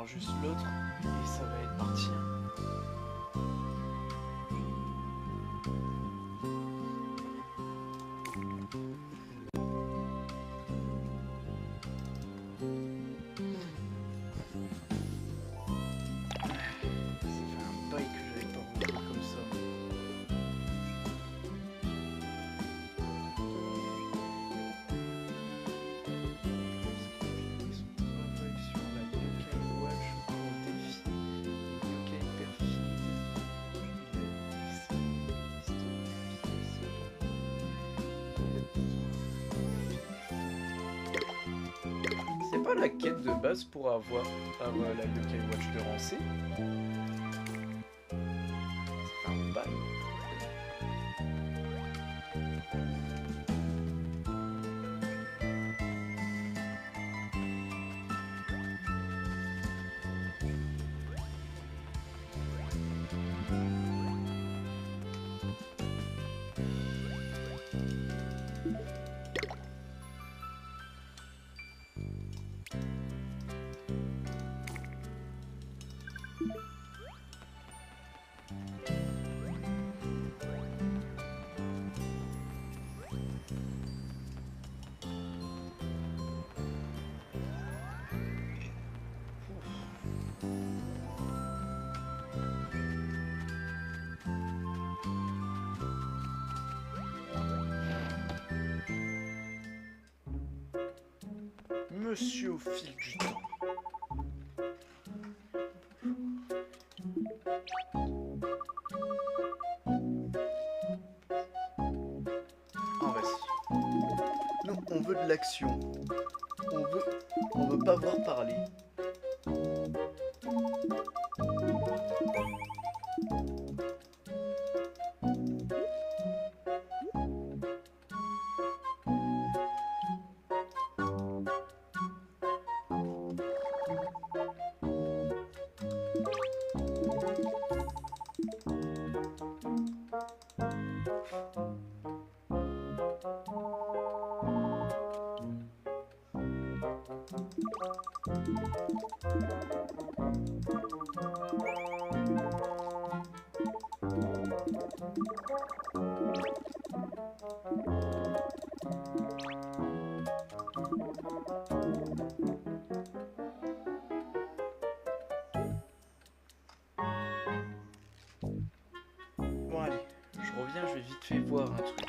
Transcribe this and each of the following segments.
voir juste l'autre et ça va être parti. C'est pas la quête de base pour avoir la Yokai Watch de Rancé. C'est un bail. Monsieur au fil du temps. Ah vas-y. Nous, on veut de l'action. On veut pas voir parler. Bon allez, je reviens, je vais vite fait voir un truc.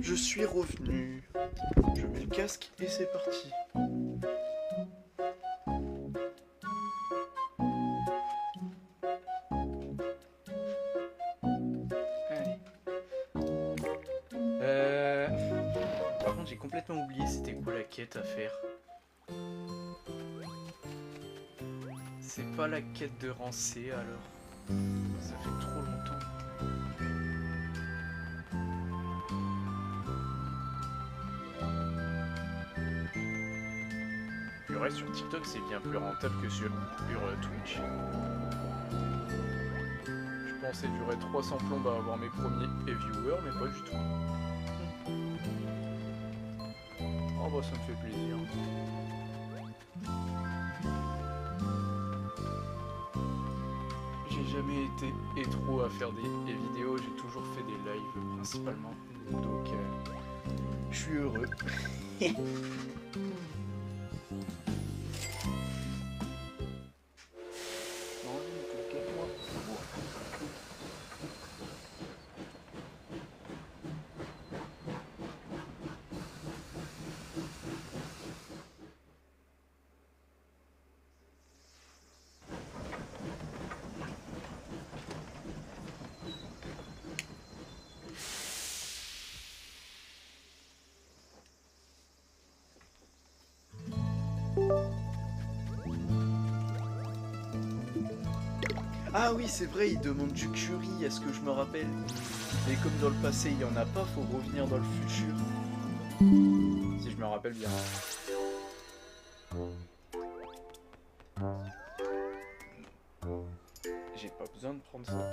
Je suis revenu. Je mets le casque et c'est parti. Allez. Par contre, j'ai complètement oublié c'était quoi la quête à faire. C'est pas la quête de Rancé alors. Ça fait trop longtemps. Purée, sur TikTok, c'est bien plus rentable que sur Twitch. Je pensais durer 300 plombes à avoir mes premiers viewers, mais pas du tout. Oh bah ça me fait plaisir. J'ai jamais été trop à faire des vidéos, j'ai toujours fait des lives principalement. Donc je suis heureux. Ah oui, c'est vrai, il demande du curry, est-ce que je me rappelle? Et comme dans le passé, il n'y en a pas, faut revenir dans le futur. si je me rappelle bien. J'ai pas besoin de prendre ça.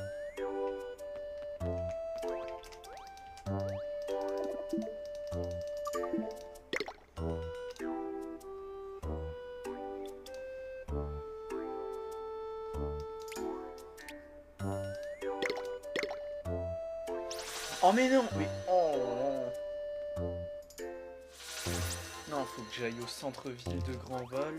Oh mais non, mais oh non, faut que j'aille au centre-ville de Grandval.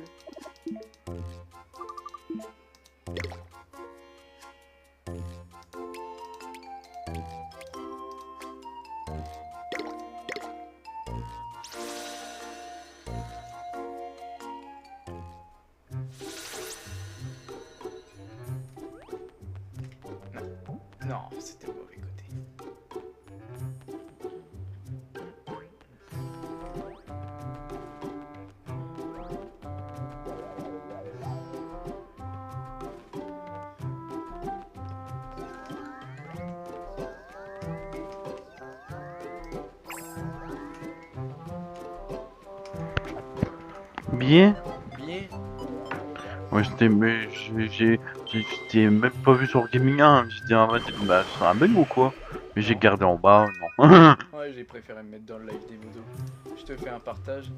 Non, c'était le mauvais côté. Bien. Bien. Ouais, j'étais même pas vu sur le Gaming 1. J'étais en mode, bah, c'est un bug ou quoi? Mais j'ai gardé en bas, non. Ouais, j'ai préféré me mettre dans le live des modos. Je te fais un partage.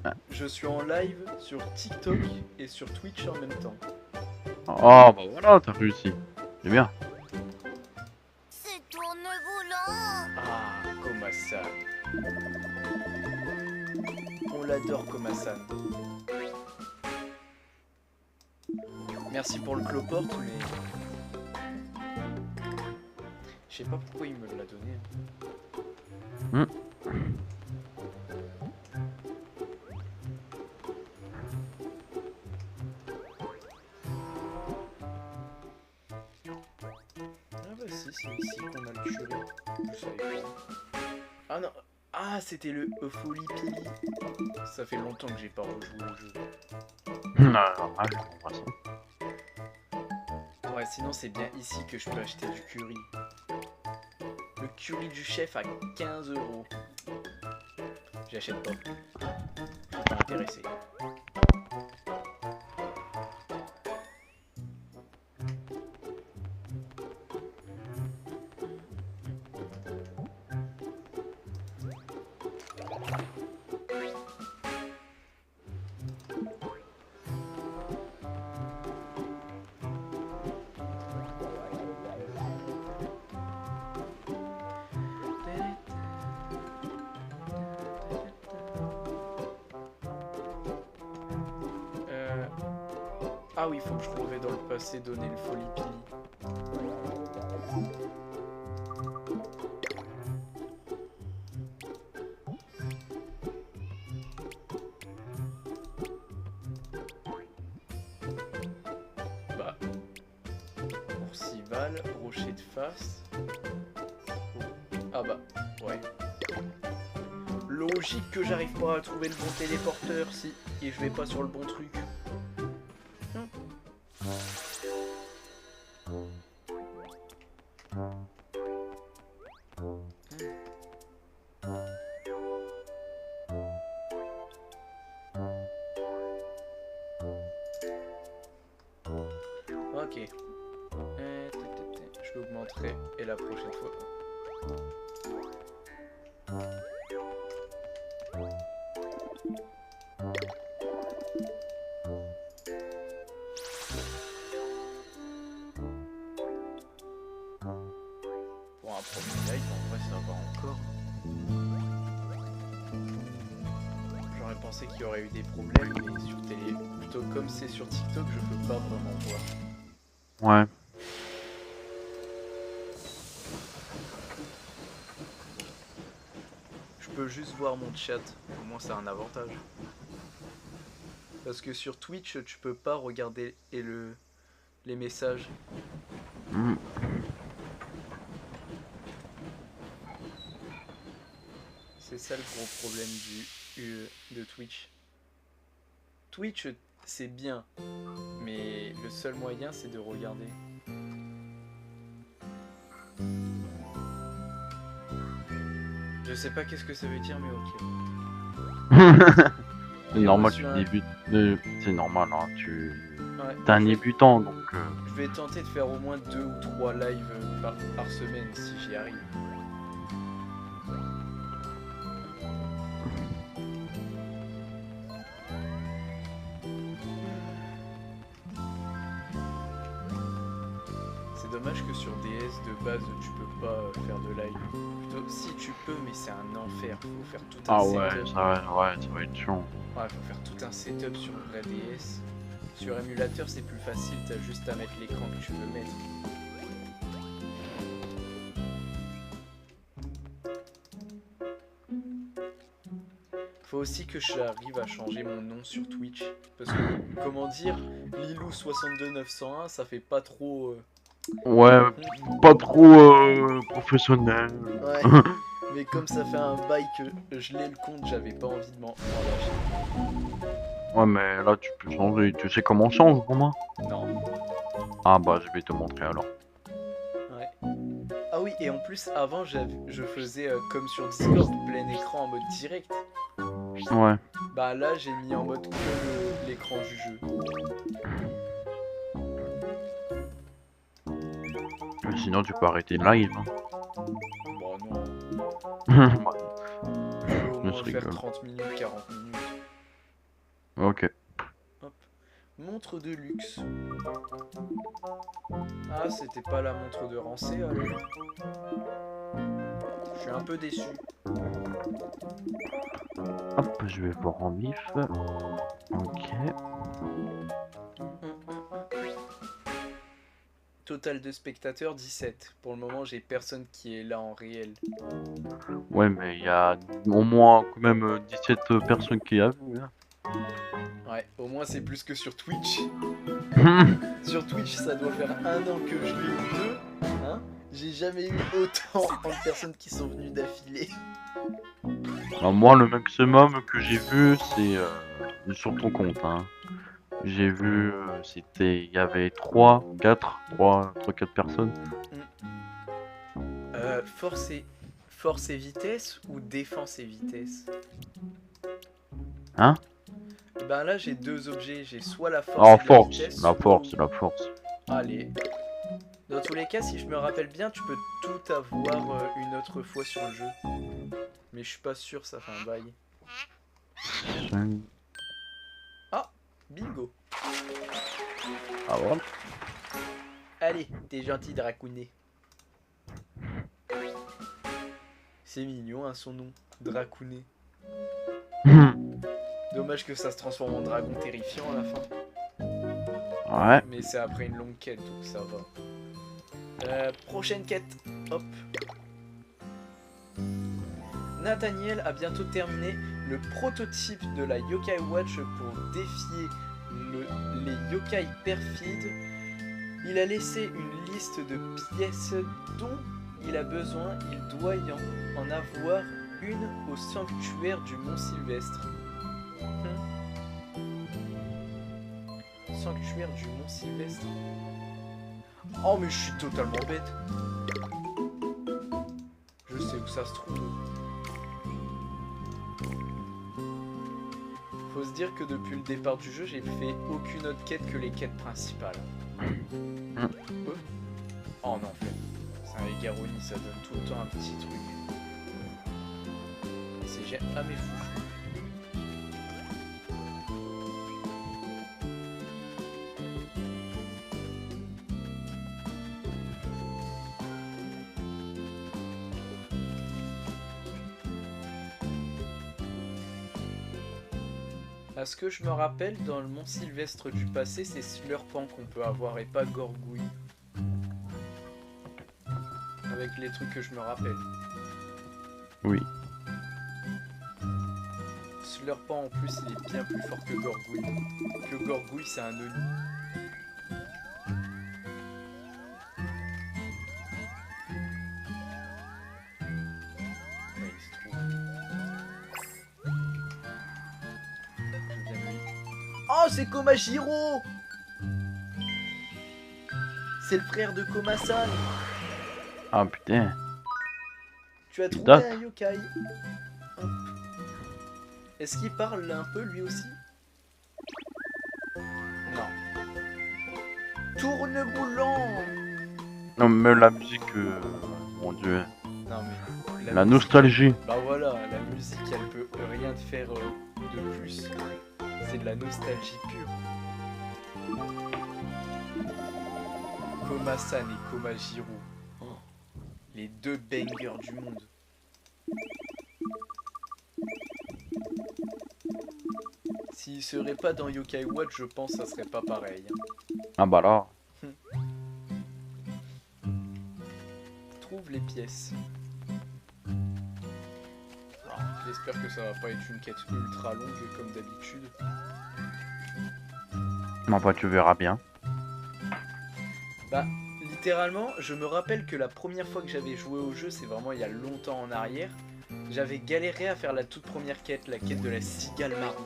Ah. Je suis en live sur TikTok et sur Twitch en même temps. Oh, bah voilà, t'as réussi. C'est bien. C'est tourne-volant. Ah, Komasan. On l'adore, Komasan. Merci pour le cloporte, mais... Je sais pas pourquoi il me l'a donné. Ah bah si, c'est ici qu'on a le curé. Je savais pas. Ah non. Ah, c'était le Folie Pili. Ça fait longtemps que j'ai pas rejoué au jeu. Ah, je comprends ça. Ouais, sinon c'est bien ici que je peux acheter du curry. Le curry du chef à 15 €. J'achète pas. Je suis pas intéressé. Ah oui, faut que je revienne dans le passé donner le Folie Pili. Bah, Oursival, rocher de face. Ah bah, ouais. Logique que j'arrive pas à trouver le bon téléporteur si et je vais pas sur le bon truc. Ok. Je l'augmenterai et la prochaine fois. Pour un premier live, en vrai, ça va encore. J'aurais pensé qu'il y aurait eu des problèmes, mais sur télé, plutôt comme c'est sur TikTok, je peux pas vraiment voir. Ouais. Je peux juste voir mon chat, au moins c'est un avantage. Parce que sur Twitch, tu peux pas regarder les messages. Hmm. C'est ça le gros problème de Twitch. Twitch, c'est bien, mais le seul moyen, c'est de regarder. Je sais pas qu'est-ce que ça veut dire, mais ok. C'est J'ai normal, reçu tu un- débutes. C'est normal, hein, Ouais. t'es un débutant donc. Je vais tenter de faire au moins 2 ou 3 lives par semaine si j'y arrive. C'est dommage que sur DS de base tu peux pas faire de live. Plutôt, si tu peux, mais c'est un enfer. Faut faire tout un Ah ouais, setup. ça va être chiant. Ouais, faut faire tout un setup sur une vraie DS. Sur émulateur, c'est plus facile, t'as juste à mettre l'écran que tu veux mettre. Faut aussi que j'arrive à changer mon nom sur Twitch. Parce que, comment dire, Lilou62901, ça fait pas trop... Ouais, pas trop professionnel. Ouais. Mais comme ça fait un bail que je l'ai le compte, j'avais pas envie de m'en lâcher. Ouais, mais là tu peux changer. Tu sais comment on change pour moi? Non. Ah bah je vais te montrer alors. Ouais. Ah oui, et en plus, avant, je faisais comme sur Discord, plein écran en mode direct. Ouais. Bah là, j'ai mis en mode que l'écran du jeu. Mais sinon tu peux arrêter le live. Bon, non. Hein. Je peux au Je moins se faire rigole. 30 minutes, 40 minutes. Ok. Montre de luxe. Ah, c'était pas la montre de Rancé, alors. Je suis un peu déçu. Hop, je vais voir en vif. Ok. Total de spectateurs, 17. Pour le moment, j'ai personne qui est là en réel. Ouais, mais il y a au moins quand même 17 personnes qui a vu. Ouais, au moins c'est plus que sur Twitch. Hein. Sur Twitch, ça doit faire 1 an que je l'ai ou 2. Hein, j'ai jamais eu autant de personnes qui sont venues d'affilée. Alors, moi, le maximum que j'ai vu, c'est sur ton compte. Hein. J'ai vu, il y avait 3, 4 personnes. Force et vitesse ou défense et vitesse? Hein? Ben là, j'ai 2 objets. J'ai soit la force Ah, et la force, vitesse. la soit- force, la force. Allez. Dans tous les cas, si je me rappelle bien, tu peux tout avoir une autre fois sur le jeu. Mais je suis pas sûr, ça fait un bail. Bingo. Ah voilà. Allez, t'es gentil, Dracounet. C'est mignon, hein, son nom. Dracounet. Dommage que ça se transforme en dragon terrifiant à la fin. Ouais. Mais c'est après une longue quête, donc ça va. Prochaine quête. Hop. Nathaniel a bientôt terminé le prototype de la Yokai Watch pour défier les yokai perfides. Il a laissé une liste de pièces dont il a besoin. Il doit en avoir une au sanctuaire du Mont Sylvestre. Sanctuaire du Mont Sylvestre. Oh mais je suis totalement bête. Je sais où ça se trouve. Faut se dire que depuis le départ du jeu, j'ai fait aucune autre quête que les quêtes principales. Oh non, en fait. C'est un Egaroni, ça donne tout le temps un petit truc. C'est j'ai à mes fous. À ce que je me rappelle, dans le Mont Sylvestre du passé, c'est Slurpant qu'on peut avoir et pas Gorgouille. Avec les trucs que je me rappelle. Oui. Slurpant en plus il est bien plus fort que Gorgouille. Que Gorgouille c'est un Oni. Ouais, il se trouve. Je viens de lui. Oh c'est Komajiro. C'est le frère de Koma-san. Ah putain. Tu as trouvé Date. un yokai. Hop. Est-ce qu'il parle un peu lui aussi? Non. Tourne-boulant. Non mais la musique, mon dieu. Non mais... La nostalgie. Bah voilà, la musique elle peut rien te faire de plus. C'est de la nostalgie pure. Koma-san et Komajiro. Oh, les deux bangers du monde. S'ils seraient pas dans Yokai Watch, je pense que ça serait pas pareil. Ah bah là. Trouve les pièces. Alors, j'espère que ça va pas être une quête ultra longue comme d'habitude. Non bah tu verras bien. Bah, littéralement, je me rappelle que la première fois que j'avais joué au jeu, c'est vraiment il y a longtemps en arrière, j'avais galéré à faire la toute première quête, la quête de la cigale marron.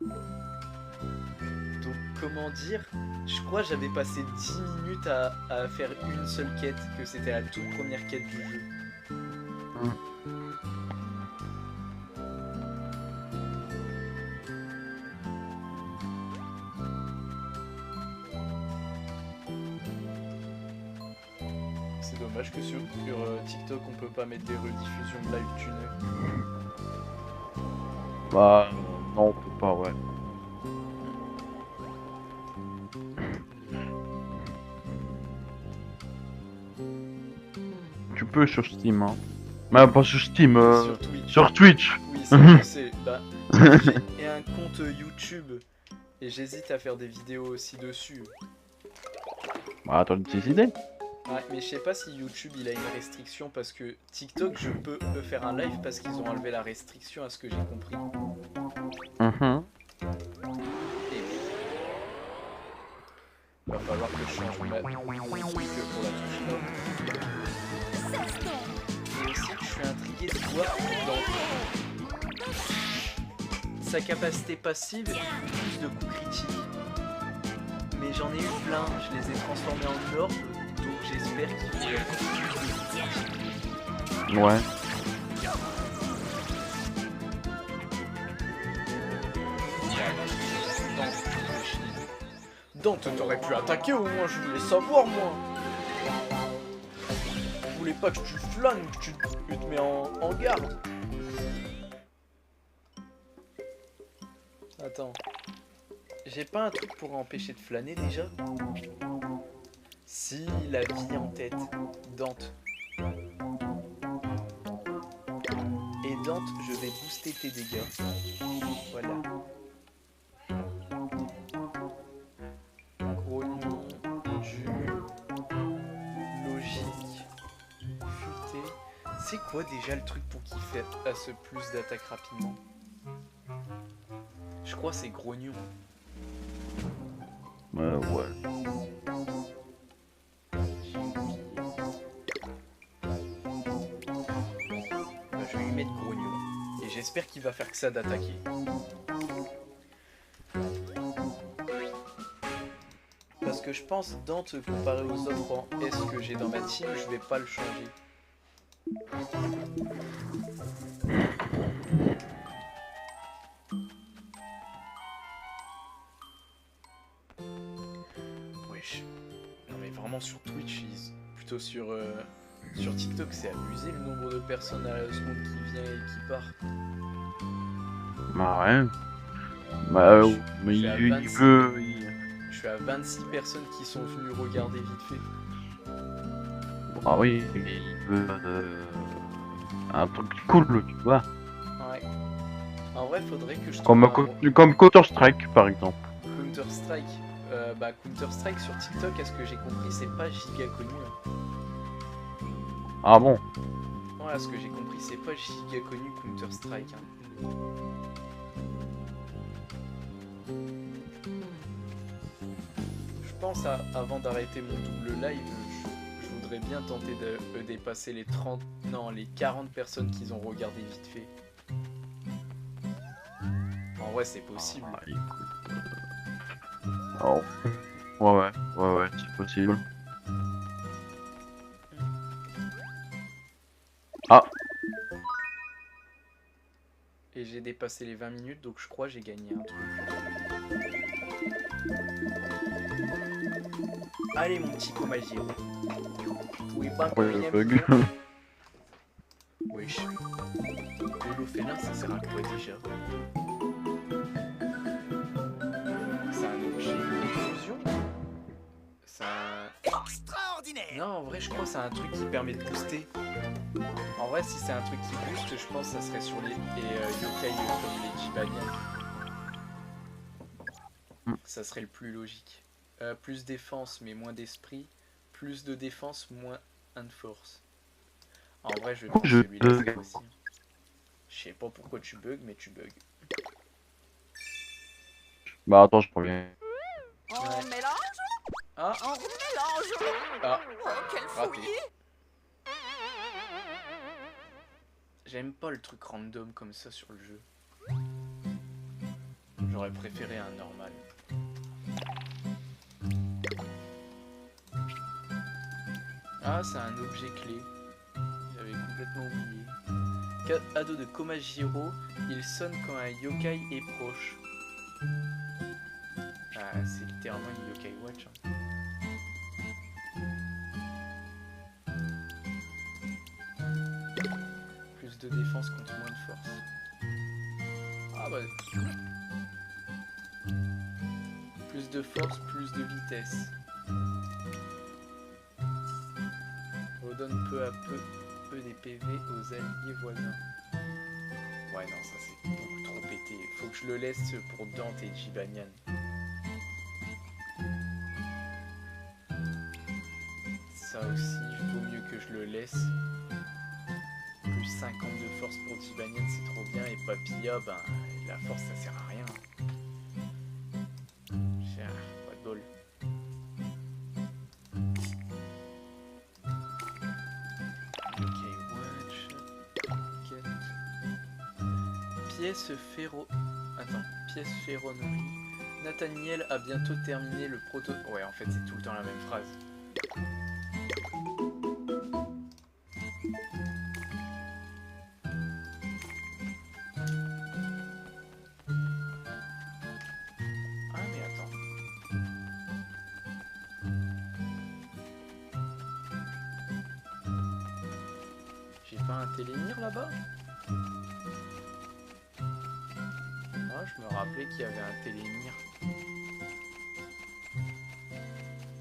Donc, comment dire, je crois que j'avais passé 10 minutes à faire une seule quête, que c'était la toute première quête du jeu. C'est dommage que sur TikTok on peut pas mettre des rediffusions de live tuner. Bah non on peut pas ouais. Tu peux sur Steam hein. Mais pas sur Steam, Sur Twitch. sur Twitch. Oui, ça je sais. Bah, j'ai un compte YouTube et j'hésite à faire des vidéos aussi dessus. Bah attends tes idées. Ouais, mais je sais pas si YouTube il a une restriction parce que TikTok je peux faire un live parce qu'ils ont enlevé la restriction à ce que j'ai compris. Et va falloir que je change ma musique pour la touche là. Mais aussi je suis intrigué de voir dans sa capacité passive plus de coups critiques. Mais j'en ai eu plein, je les ai transformés en orbes. Donc j'espère qu'il y a Ouais. Dante, t'aurais pu attaquer au moins, je voulais savoir moi. Je voulais pas que tu flânes, que tu te mets en garde. Attends. J'ai pas un truc pour empêcher de flâner déjà? Si, la vie en tête. Dante. Et Dante, je vais booster tes dégâts. Voilà. Grognon, dur, logique, futé. C'est quoi déjà le truc pour qu'il fasse plus d'attaque rapidement? Je crois que c'est grognon. Ouais. Je vais lui mettre grognon. Et j'espère qu'il va faire que ça d'attaquer. Parce que je pense Dante comparé aux autres en S que j'ai dans ma team, je vais pas le changer. vraiment sur Twitch, plutôt sur TikTok, c'est abusé le nombre de personnes à la seconde qui vient et qui part. Bah ouais. Bah Je- mais je suis à il 26. veut. Je suis à 26 personnes qui sont venues regarder vite fait. Ah oui, il veut un truc cool, tu vois. Ouais. En vrai, faudrait que je Comme, trouve comme Counter-Strike par exemple. Counter-Strike. Bah Counter-Strike sur TikTok, à ce que j'ai compris, c'est pas giga connu. Hein. Ah bon? Ouais, à ce que j'ai compris, c'est pas giga connu Counter-Strike. Hein. Je pense avant d'arrêter mon double live, je voudrais bien tenter de dépasser les 30, non, les 40 personnes qui ont regardé vite fait. En vrai, c'est possible. Ah, écoute. Oh. Ouais, c'est possible. Ah, Et j'ai dépassé les 20 minutes, donc je crois que j'ai gagné un truc. Allez mon petit Comagiro. Vous pouvez pas me ouais, payer un bug. million? Wesh. Holofélin, ça sert à quoi déjà? C'est un objet de fusion? C'est un... Extraordinaire. Non, en vrai, je crois que c'est un truc qui permet de booster. En vrai, si c'est un truc qui booste, je pense que ça serait sur les yokai comme les Jibanian. Ça serait le plus logique. Plus défense, mais moins d'esprit. Plus de défense, moins 1 de force. En vrai, je vais prendre Je celui-là cette bug. fois-ci. Je sais pas pourquoi tu bugs, mais tu bugs. Bah attends, je reviens. On Ouais. mélange, Ah, on remélange. ah, Oh, quel raté. fouillis. J'aime pas le truc random comme ça sur le jeu. J'aurais préféré un normal. Ah, c'est un objet clé. J'avais complètement oublié. Cadeau de Komajiro, il sonne quand un yokai est proche. Ah, c'est littéralement une yokai watch. Hein. Plus de défense contre moins de force. Ah bah. Plus de force, plus de vitesse. Redonne peu à peu des PV aux alliés voisins. Ouais non, ça c'est beaucoup trop pété. Faut que je le laisse pour Dante et Jibanian. Ça aussi, il vaut mieux que je le laisse. Plus 50 de force pour Jibanian, c'est trop bien. Et Papilla, ben, la force ça sert à rien. Pas de bol. Ok, watch. Pièce ferro... Attends, pièce ferronnerie. Nathaniel a bientôt terminé le proto... Ouais, en fait, c'est tout le temps la même phrase. Ah, mais attends. J'ai pas un télémire là-bas? Ah, je me rappelais qu'il y avait un télémire.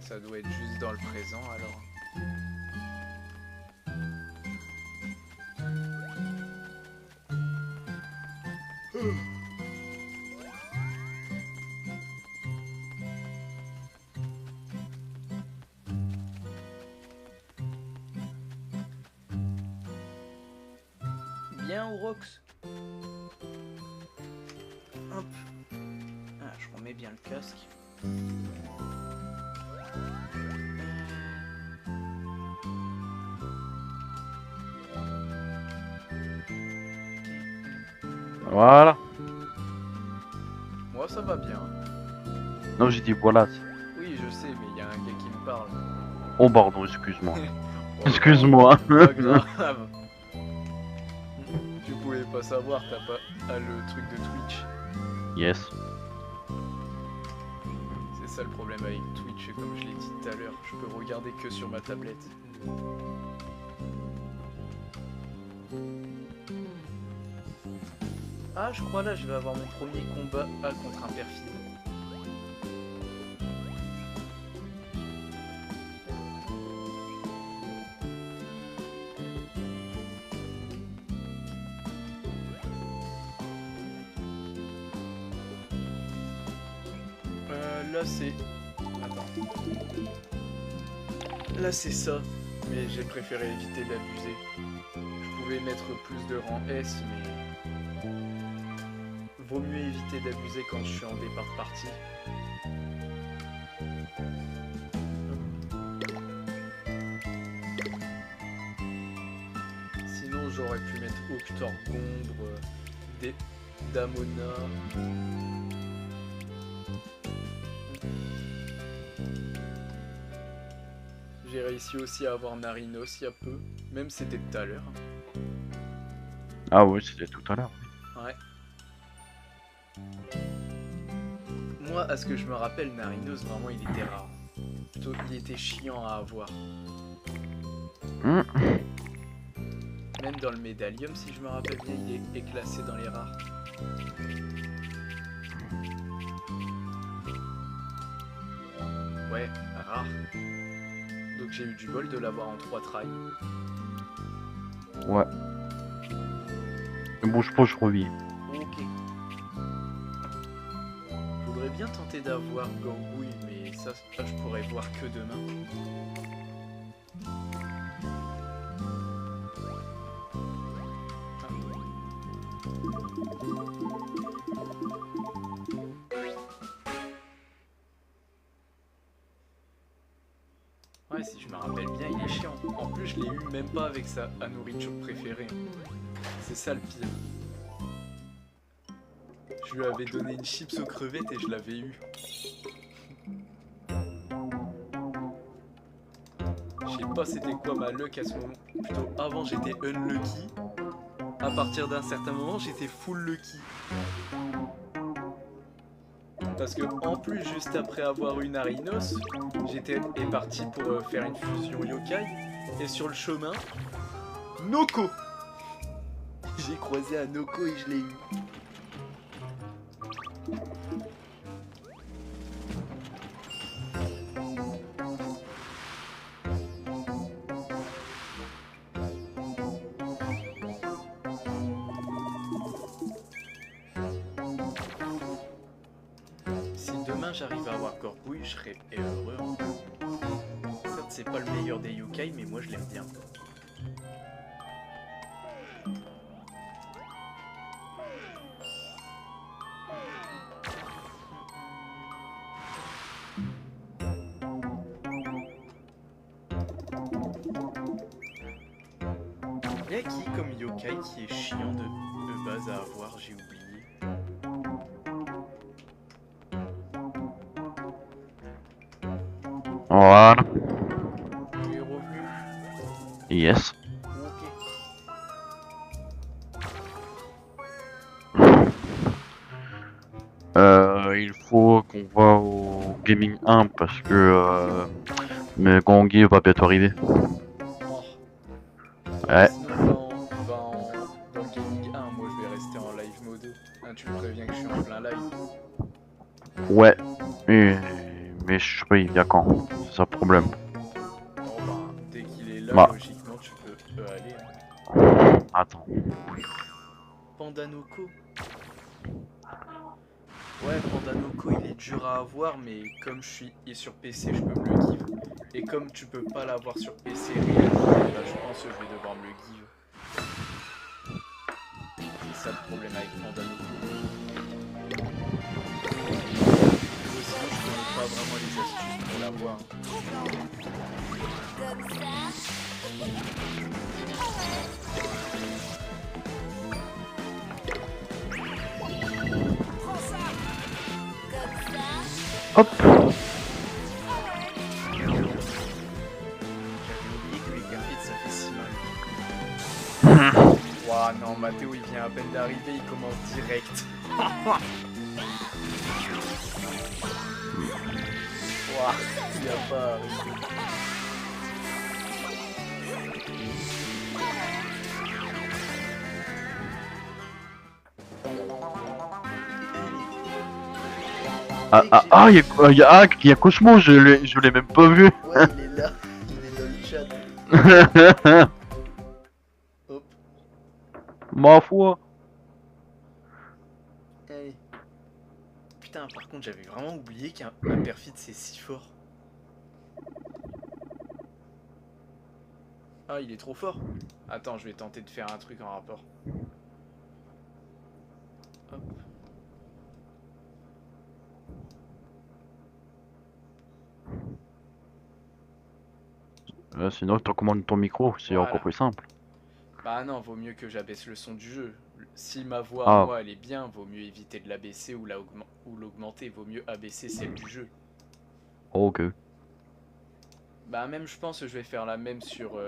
Ça doit être juste dans le présent alors. Bien, Orox. Hop. Ah, je remets bien le casque. Voilà. Moi, ça va bien. Non, j'ai dit voilà. Oui, je sais, mais il y a un gars qui me parle. Oh pardon, excuse-moi. Oh, Excuse-moi. Pas grave. Tu pouvais pas savoir, t'as pas le truc de Twitch. Yes. C'est ça le problème avec Twitch, et comme je l'ai dit tout à l'heure, je peux regarder que sur ma tablette. Ah, je crois là, je vais avoir mon premier combat contre un perfide. Là c'est... Attends. Là c'est ça, mais j'ai préféré éviter d'abuser. Je pouvais mettre plus de rang S, mais... Vaut mieux éviter d'abuser quand je suis en départ de partie. Sinon j'aurais pu mettre Octorgombre, Damona... J'ai réussi aussi à avoir Narinos il y a peu, même c'était tout à l'heure. Ah oui, c'était tout à l'heure. Ouais. Moi, à ce que je me rappelle, Narinos, vraiment, il était rare. Plutôt, il était chiant à avoir. Même dans le médallium, si je me rappelle bien, il est classé dans les rares. Ouais, rare. Donc j'ai eu du bol de l'avoir en 3 tries. Ouais. Ne bouge pas, je reviens. Ok. Je voudrais bien tenter d'avoir Gorgouille, mais ça je pourrais voir que demain. Ouais, si je me rappelle bien, il est chiant. En plus, je l'ai eu même pas avec sa nourriture préférée. C'est ça le pire. Je lui avais donné une chips aux crevettes et je l'avais eu. Je sais pas c'était quoi ma luck à ce moment. Plutôt avant j'étais unlucky. À partir d'un certain moment j'étais full lucky. Parce que en plus juste après avoir eu Narinos, j'étais parti pour faire une fusion yokai. Et sur le chemin, Noko. J'ai croisé un Noko et je l'ai eu. Si demain j'arrive à avoir Gorgouille, je serai heureux. Certes, c'est pas le meilleur des yokai, mais moi je l'aime bien. Y'a qui comme yokai qui est chiant de base à avoir, j'ai oublié. Voilà. Tu es revenu. Yes. Ok. Il faut qu'on va au Gaming 1 parce que mais Gongi va bientôt arriver. Oh. Ouais. Sinon, dans le Gaming 1, moi je vais rester en live mode. Hein, tu me préviens que je suis en plein live. Ouais. Mais je sais pas, il vient quand. C'est ça le problème. Oh, bah, dès qu'il est là, Bah. logiquement, tu peux aller. Hein. Attends. Pandanoko. Ouais, Pandanoko, il est dur à avoir, mais comme je suis sur PC, je peux me le give. Et comme tu peux pas l'avoir sur PC réellement, là, je pense que je vais devoir me le give. C'est ça le problème avec Pandanoko. Sinon, je connais pas vraiment les astuces pour l'avoir. Comme ça. Prends ça. Comme ça. Hop. J'avais oublié que les garfides ça fait si mal. Ouah non, Mathéo il vient à peine d'arriver, il commence direct. Ah, il a pas arrêté. Il y a Cosmo, je l'ai même pas vu. Ouais, il est là. Il est dans le chat. Hop. Ma foi. Allez. Putain, par contre, j'avais vraiment oublié qu'un perfide c'est si fort. Ah, il est trop fort. Attends, je vais tenter de faire un truc en rapport. Hop. Sinon, tu recommandes ton micro, c'est Voilà. encore plus simple. Bah non, vaut mieux que j'abaisse le son du jeu. Si ma voix, Ah. moi, elle est bien, vaut mieux éviter de l'abaisser ou l'augmenter. Vaut mieux abaisser celle du jeu. Ok. Bah même, je pense que je vais faire la même sur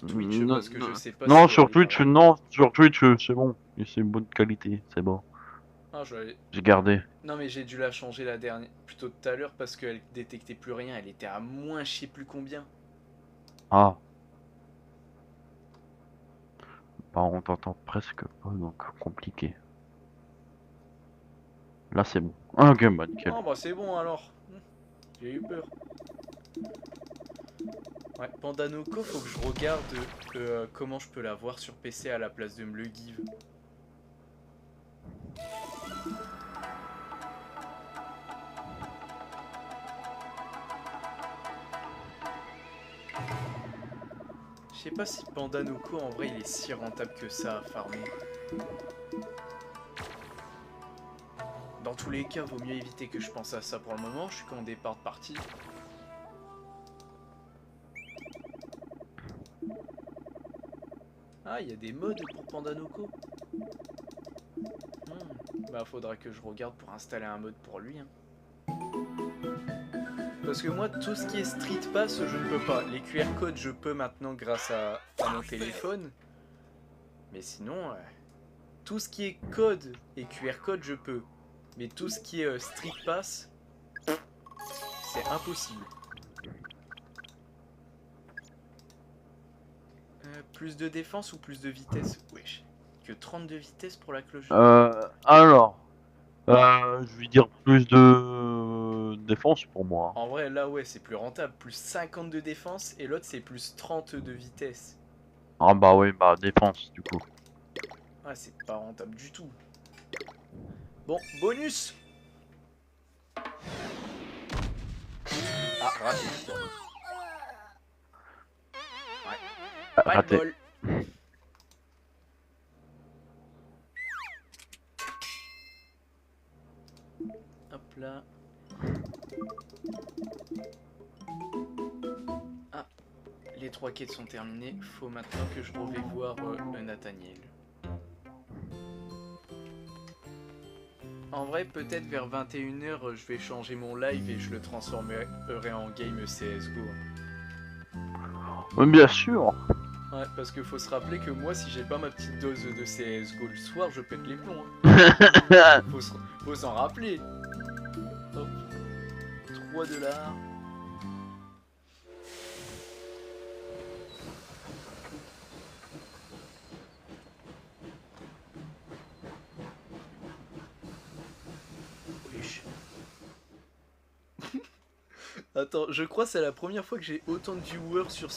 Twitch, Non, parce que je sais pas Non, si sur elle est Twitch, vraiment- non, sur Twitch, c'est bon. Et c'est bonne qualité, c'est bon. Ah, J'ai gardé. non mais j'ai dû la changer la dernière, plutôt tout à l'heure, parce qu'elle détectait plus rien. Elle était à moins je sais plus combien. Ah. Bah, on t'entend presque pas, donc compliqué. Là, c'est bon. Ah, ok, bah nickel. Oh bah c'est bon alors. J'ai eu peur. Ouais, Pandanoko, faut que je regarde comment je peux l'avoir sur PC à la place de me le give. Je sais pas si Pandanoko en vrai il est si rentable que ça à farmer. Dans tous les cas, vaut mieux éviter que je pense à ça pour le moment. Je suis qu'en départ de partie. Ah, il y a des mods pour Pandanoko. Bah, faudra que je regarde pour installer un mode pour lui. Hein. Parce que moi, tout ce qui est Street Pass, je ne peux pas. Les QR codes, je peux maintenant grâce à mon téléphone. Mais sinon, tout ce qui est code et QR code, je peux. Mais tout ce qui est Street Pass, c'est impossible. Plus de défense ou plus de vitesse? Wesh. Que 32 vitesses pour la cloche. Alors. Je vais dire plus de défense pour moi. En vrai, là, ouais, c'est plus rentable. Plus 50 de défense et l'autre, c'est plus 30 de vitesse. Ah bah oui, bah défense du coup. Ah, c'est pas rentable du tout. Bon, bonus. Ah, raté. Ouais. Pas de Raté. bol. Hop là. Ah, les 3 quêtes sont terminées. Faut maintenant que je revienne voir Nathaniel. En vrai, peut-être vers 21h, je vais changer mon live et je le transformerai en game CSGO. Bien sûr. Ouais, parce qu'il faut se rappeler que moi, si j'ai pas ma petite dose de CSGO le soir, je pète les plombs. Hein. Faut s'en rappeler. Hop. $3. Wesh. Attends, je crois que c'est la première fois que j'ai autant de viewers sur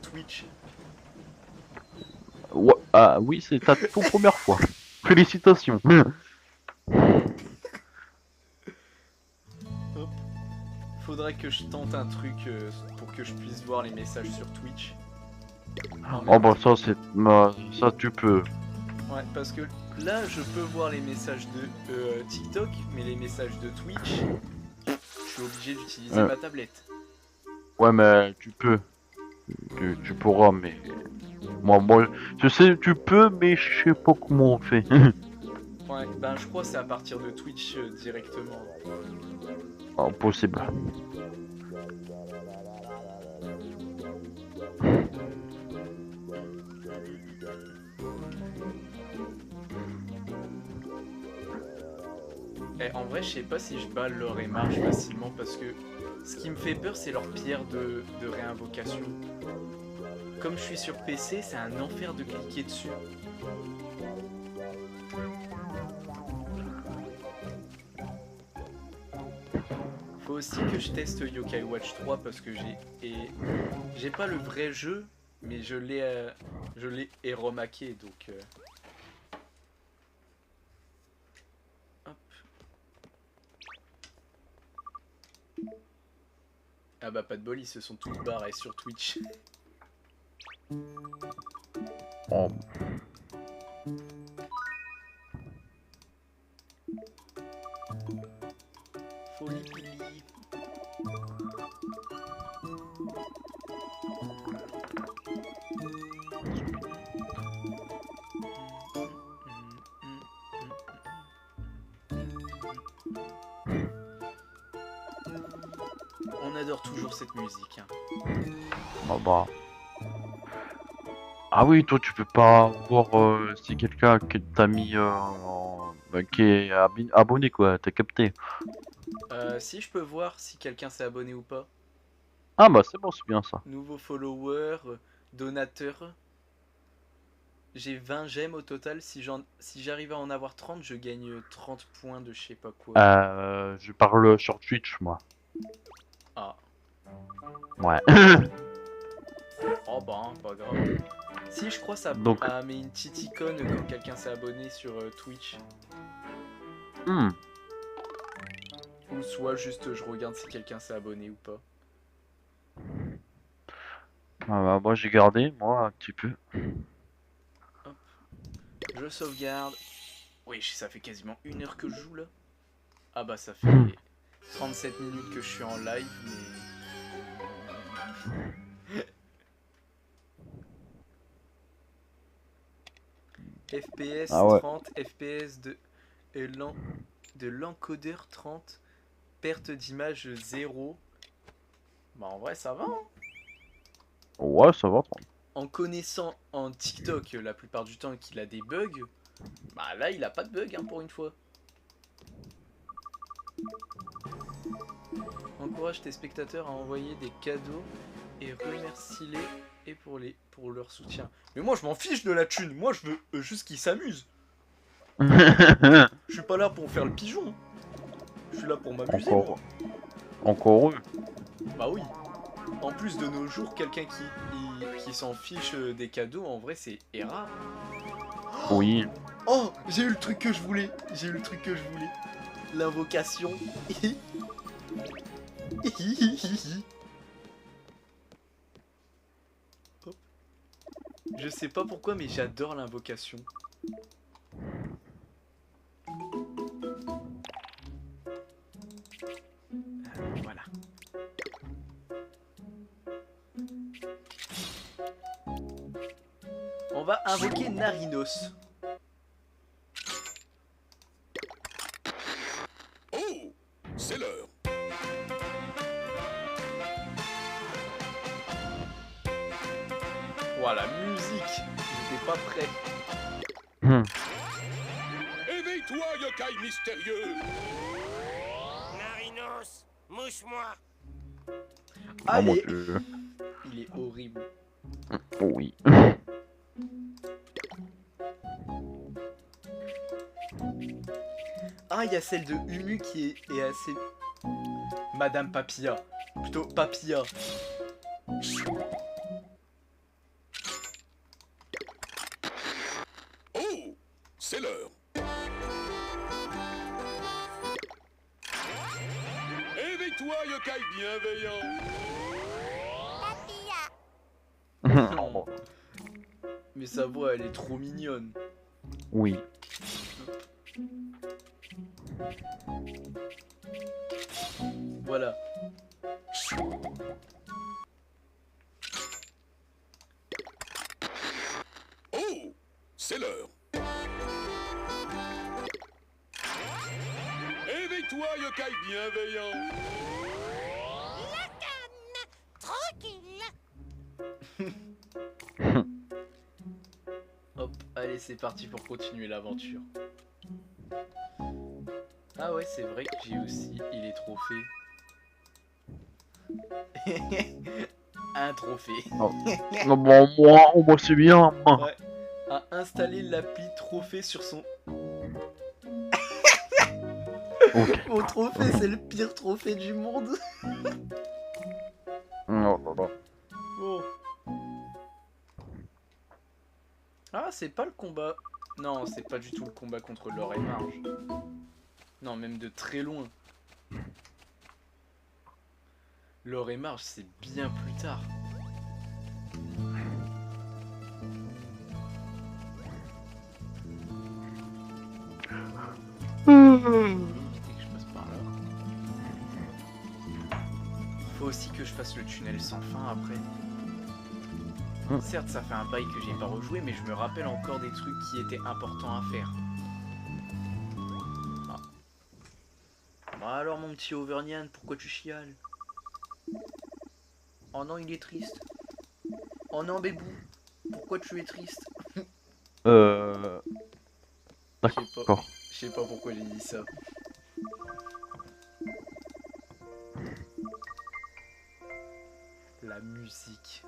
Twitch. Ouais, ah oui, c'est ta toute première fois. Félicitations. Hop. Faudrait que je tente un truc pour que je puisse voir les messages sur Twitch. Oh bah ça c'est, ça tu peux. Ouais, parce que là je peux voir les messages de TikTok, mais les messages de Twitch, je suis obligé d'utiliser ma tablette. Ouais mais tu peux. Tu pourras mais. Moi, je sais tu peux mais je sais pas comment on fait. Ouais, ben je crois que c'est à partir de Twitch directement. Impossible. Eh, en vrai, je sais pas si je bats leur émarge facilement parce que ce qui me fait peur, c'est leur pierre de réinvocation. Comme je suis sur PC, c'est un enfer de cliquer dessus. Faut aussi que je teste Yokai Watch 3 parce que j'ai pas le vrai jeu, mais je l'ai héromaqué donc. Hop. Ah bah pas de bol, ils se sont tous barrés sur Twitch. Oh. Folie Pili. On adore toujours cette musique. Hein. Ah bah. Ah oui, toi tu peux pas voir si quelqu'un qui t'a mis bah, qui est abonné quoi, t'as capté. Si je peux voir si quelqu'un s'est abonné ou pas. Ah bah c'est bon, c'est bien ça. Nouveau follower, donateur. J'ai 20 gemmes au total. Si j'arrive à en avoir 30, je gagne 30 points de je sais pas quoi. Je parle sur Twitch moi. Ah. Ouais. Oh bah, pas grave. Si, je crois ça Donc. met une petite icône quand quelqu'un s'est abonné sur Twitch. Hmm. Ou soit juste je regarde si quelqu'un s'est abonné ou pas. Ah bah, moi j'ai gardé, moi un petit peu. Hop. Je sauvegarde. Oui, ça fait quasiment 1 heure que je joue là. Ah bah ça fait 37 minutes que je suis en live, mais... FPS Ah ouais. 30, FPS de l'encodeur 30, perte d'image 0. Bah en vrai ça va hein. Ouais, ça va. En connaissant en TikTok la plupart du temps qu'il a des bugs, bah là il a pas de bug hein, pour une fois. Encourage tes spectateurs à envoyer des cadeaux et remercie-les et pour leur soutien. Mais moi je m'en fiche de la thune, moi je veux juste qu'ils s'amusent. Je suis pas là pour faire le pigeon. Je suis là pour m'amuser. Encore. Encore eux. Bah oui. En plus de nos jours, quelqu'un qui s'en fiche des cadeaux, en vrai c'est rare. Oui. Oh, j'ai eu le truc que je voulais. J'ai eu le truc que je voulais. L'invocation. Hop. Je sais pas pourquoi, mais j'adore l'invocation. Voilà. On va invoquer Narinos. Oh, c'est l'heure. Voilà, musique. J'étais pas prêt. Éveille-toi, yokai mystérieux. Narinos, mouche-moi. Oh mon Allez. dieu. Il est horrible. Oui. Ah, il y a celle de Humu qui est assez... Madame Papilla. Plutôt Papilla. Oh, c'est l'heure. Éveille-toi, yokai bienveillant. Papilla. Mais sa voix, elle est trop mignonne. Oui. Voilà. Oh, c'est l'heure. Éveille-toi, yokai bienveillant. La canne. Tranquille. Hop, allez, c'est parti pour continuer l'aventure. Ah ouais, c'est vrai que j'ai aussi les trophées. Un trophée. Non, bon, moi c'est bien. Moi. Ouais. A installé l'appli trophée sur son... Ok. Mon trophée, c'est le pire trophée du monde. Non, non, non. Bon. Ah, c'est pas le combat. Non, c'est pas du tout le combat contre Laure et Marge. Non, même de très loin. Laure et Marge, c'est bien plus tard. Éviter que je passe par là. Faut aussi que je fasse le tunnel sans fin après. Certes, ça fait un bail que j'ai pas rejoué, mais je me rappelle encore des trucs qui étaient importants à faire. Ah. Bah alors mon petit Auvergnat, pourquoi tu chiales? Oh non, il est triste. Oh non, Bébou, pourquoi tu es triste? D'accord. Je sais pas pourquoi j'ai dit ça. La musique.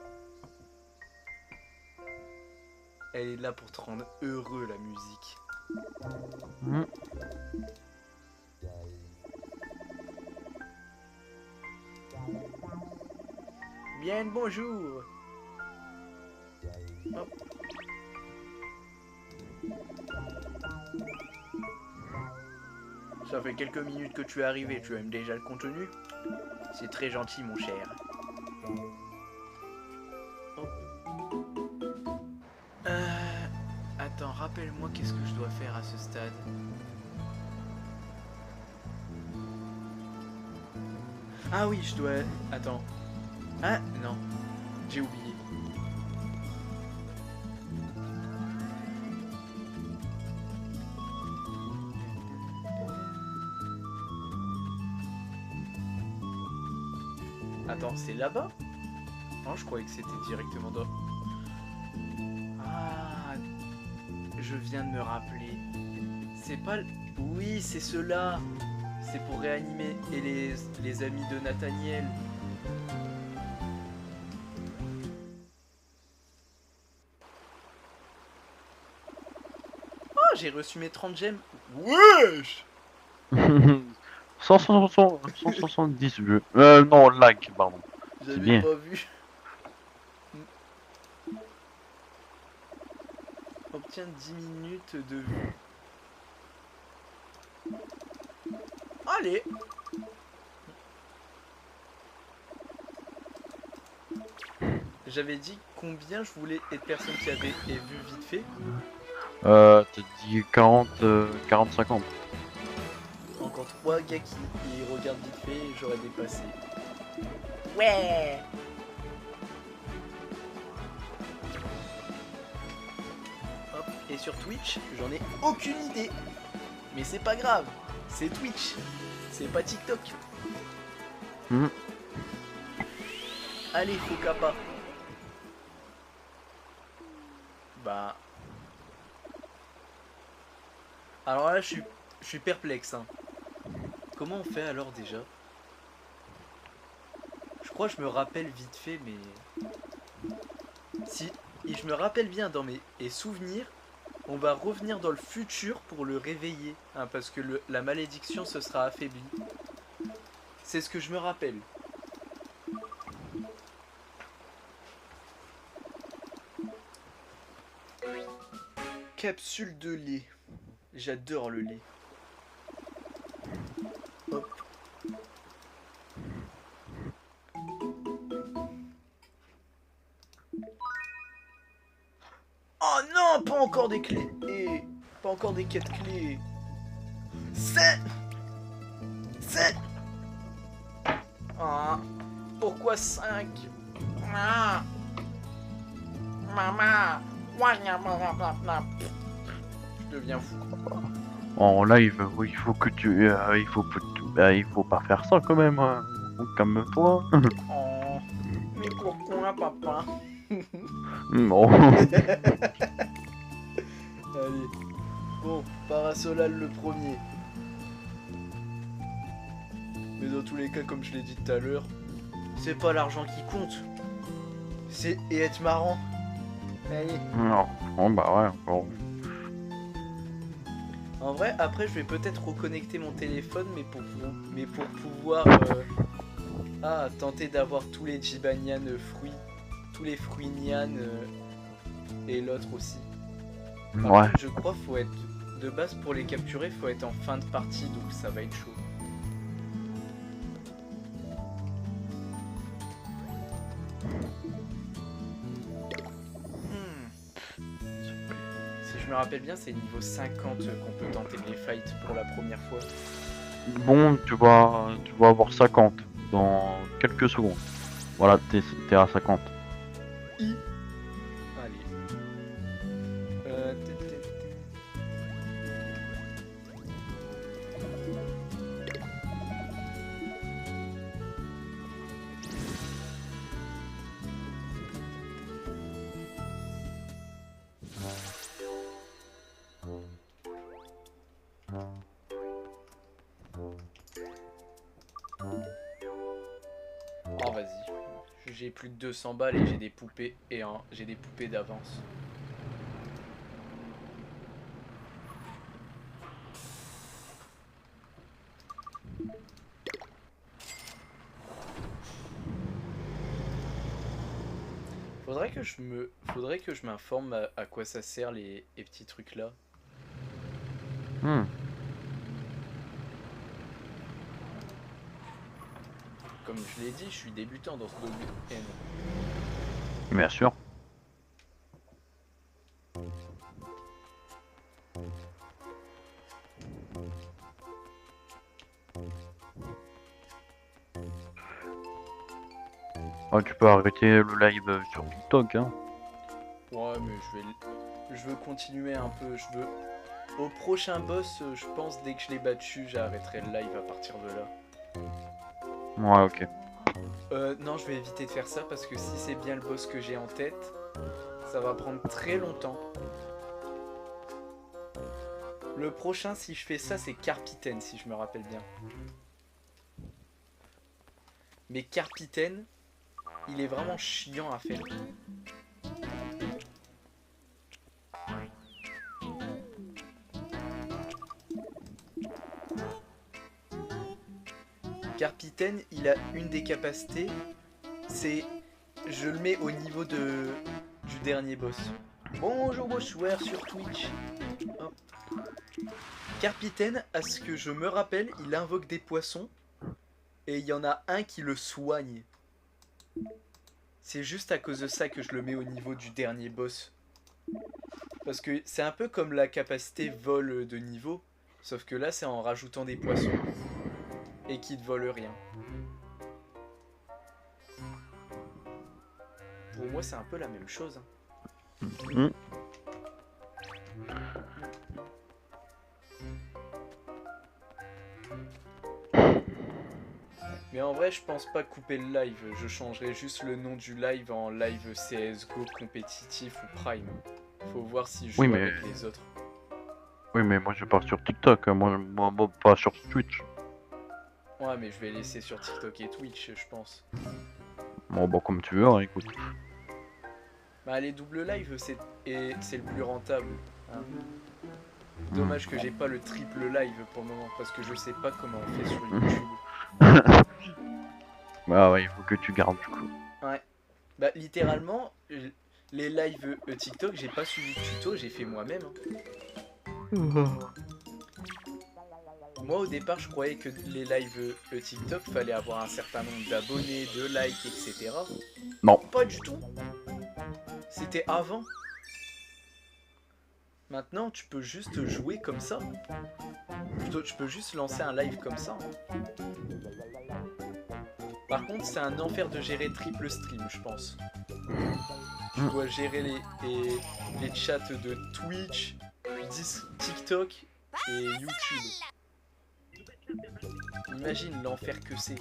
Elle est là pour te rendre heureux, la musique. Hmm. Bien le bonjour. Hop. Ça fait quelques minutes que tu es arrivé, tu aimes déjà le contenu? C'est très gentil mon cher. Hop. Attends, rappelle-moi qu'est-ce que je dois faire à ce stade. Ah oui, je dois... Attends. Ah non, j'ai oublié. Attends, c'est là-bas? Non, je croyais que c'était directement dans... Ah, je viens de me rappeler. C'est pas... Oui, c'est ceux-là. C'est pour réanimer et les amis de Nathaniel. Oh, j'ai reçu mes 30 gemmes. Wesh! 170 vues. Non, like, pardon. J'avais bien. pas vu. Obtient 10 minutes de vue. Allez! J'avais dit combien je voulais être personne qui avait vu vite fait. T'as dit 40, 50. Encore 3 gars qui regardent vite fait et j'aurais dépassé. Ouais! Hop, et sur Twitch, j'en ai aucune idée. Mais c'est pas grave, c'est Twitch, c'est pas TikTok. Mhm. Allez, faux kappa. Bah. Alors là, je suis perplexe. Hein. Comment on fait alors déjà? Je crois que je me rappelle vite fait, mais... Si je me rappelle bien dans mes souvenirs, on va revenir dans le futur pour le réveiller. Hein, parce que la malédiction se sera affaiblie. C'est ce que je me rappelle. Capsule de lait. J'adore le lait. Hop. Oh non, pas encore des clés. Et pas encore des quêtes clés. C'est... Ah, pourquoi 5? Ah. Maman. Je deviens fou. En live, oui, il faut que tu. Il faut pas faire ça quand même. Hein. Calme-toi. Oh, mais pourquoi, papa? Non. Allez. Bon, Parasolal le premier. Mais dans tous les cas, comme je l'ai dit tout à l'heure, c'est pas l'argent qui compte. C'est et être marrant. Allez. Non. Bon, bah ouais, bon. En vrai, après, je vais peut-être reconnecter mon téléphone, mais pour pouvoir tenter d'avoir tous les Jibanian fruits, tous les fruits Nian et l'autre aussi. Par Ouais. contre, je crois faut être de base pour les capturer, faut être en fin de partie, donc ça va être chaud. Si je me rappelle bien, c'est niveau 50 qu'on peut tenter les fights pour la première fois. Bon, tu vas avoir 50 dans quelques secondes. Voilà, t'es à 50. Allez. Euh, t- t- t- Oh vas-y. J'ai plus de 200 balles et j'ai des poupées j'ai des poupées d'avance. Faudrait que je m'informe à quoi ça sert les petits trucs là. Hmm. Comme je l'ai dit, je suis débutant dans ce domaine. Bien sûr. Oh, tu peux arrêter le live sur TikTok, hein. Ouais, mais je veux continuer un peu. Au prochain boss, je pense dès que je l'ai battu, j'arrêterai le live à partir de là. Ouais, ok. Non, je vais éviter de faire ça parce que si c'est bien le boss que j'ai en tête, ça va prendre très longtemps. Le prochain, si je fais ça, c'est Carpitaine, si je me rappelle bien. Mais Carpitaine, il est vraiment chiant à faire. Carpitaine, il a une des capacités, c'est je le mets au niveau du dernier boss. Bonjour bonsoir sur Twitch. Hop. Carpitaine, à ce que je me rappelle, il invoque des poissons et il y en a un qui le soigne. C'est juste à cause de ça que je le mets au niveau du dernier boss. Parce que c'est un peu comme la capacité vol de niveau, sauf que là c'est en rajoutant des poissons et qui ne volent rien. Pour moi c'est un peu la même chose. Hmm. Mais en vrai je pense pas couper le live, je changerai juste le nom du live en live CSGO compétitif ou Prime. Faut voir si je joue Oui, mais- avec les autres. Oui, mais moi je pars sur TikTok, hein. Moi, pas sur Twitch. Ouais mais je vais laisser sur TikTok et Twitch je pense. Bon, bah, comme tu veux, hein, écoute. Bah les doubles live c'est le plus rentable. Hein. Dommage que j'ai pas le triple live pour le moment parce que je sais pas comment on fait sur YouTube. Bah ouais, il faut que tu gardes du coup. Bah littéralement les lives TikTok j'ai pas suivi de tuto, j'ai fait moi-même. Hein. Moi au départ je croyais que les lives TikTok fallait avoir un certain nombre d'abonnés, de likes, etc. Non. Pas du tout. C'était avant. Maintenant tu peux juste jouer comme ça. Plutôt tu peux juste lancer un live comme ça. Hein. Par contre c'est un enfer de gérer triple stream je pense. Tu dois gérer les chats de Twitch, TikTok et YouTube. Imagine l'enfer que c'est.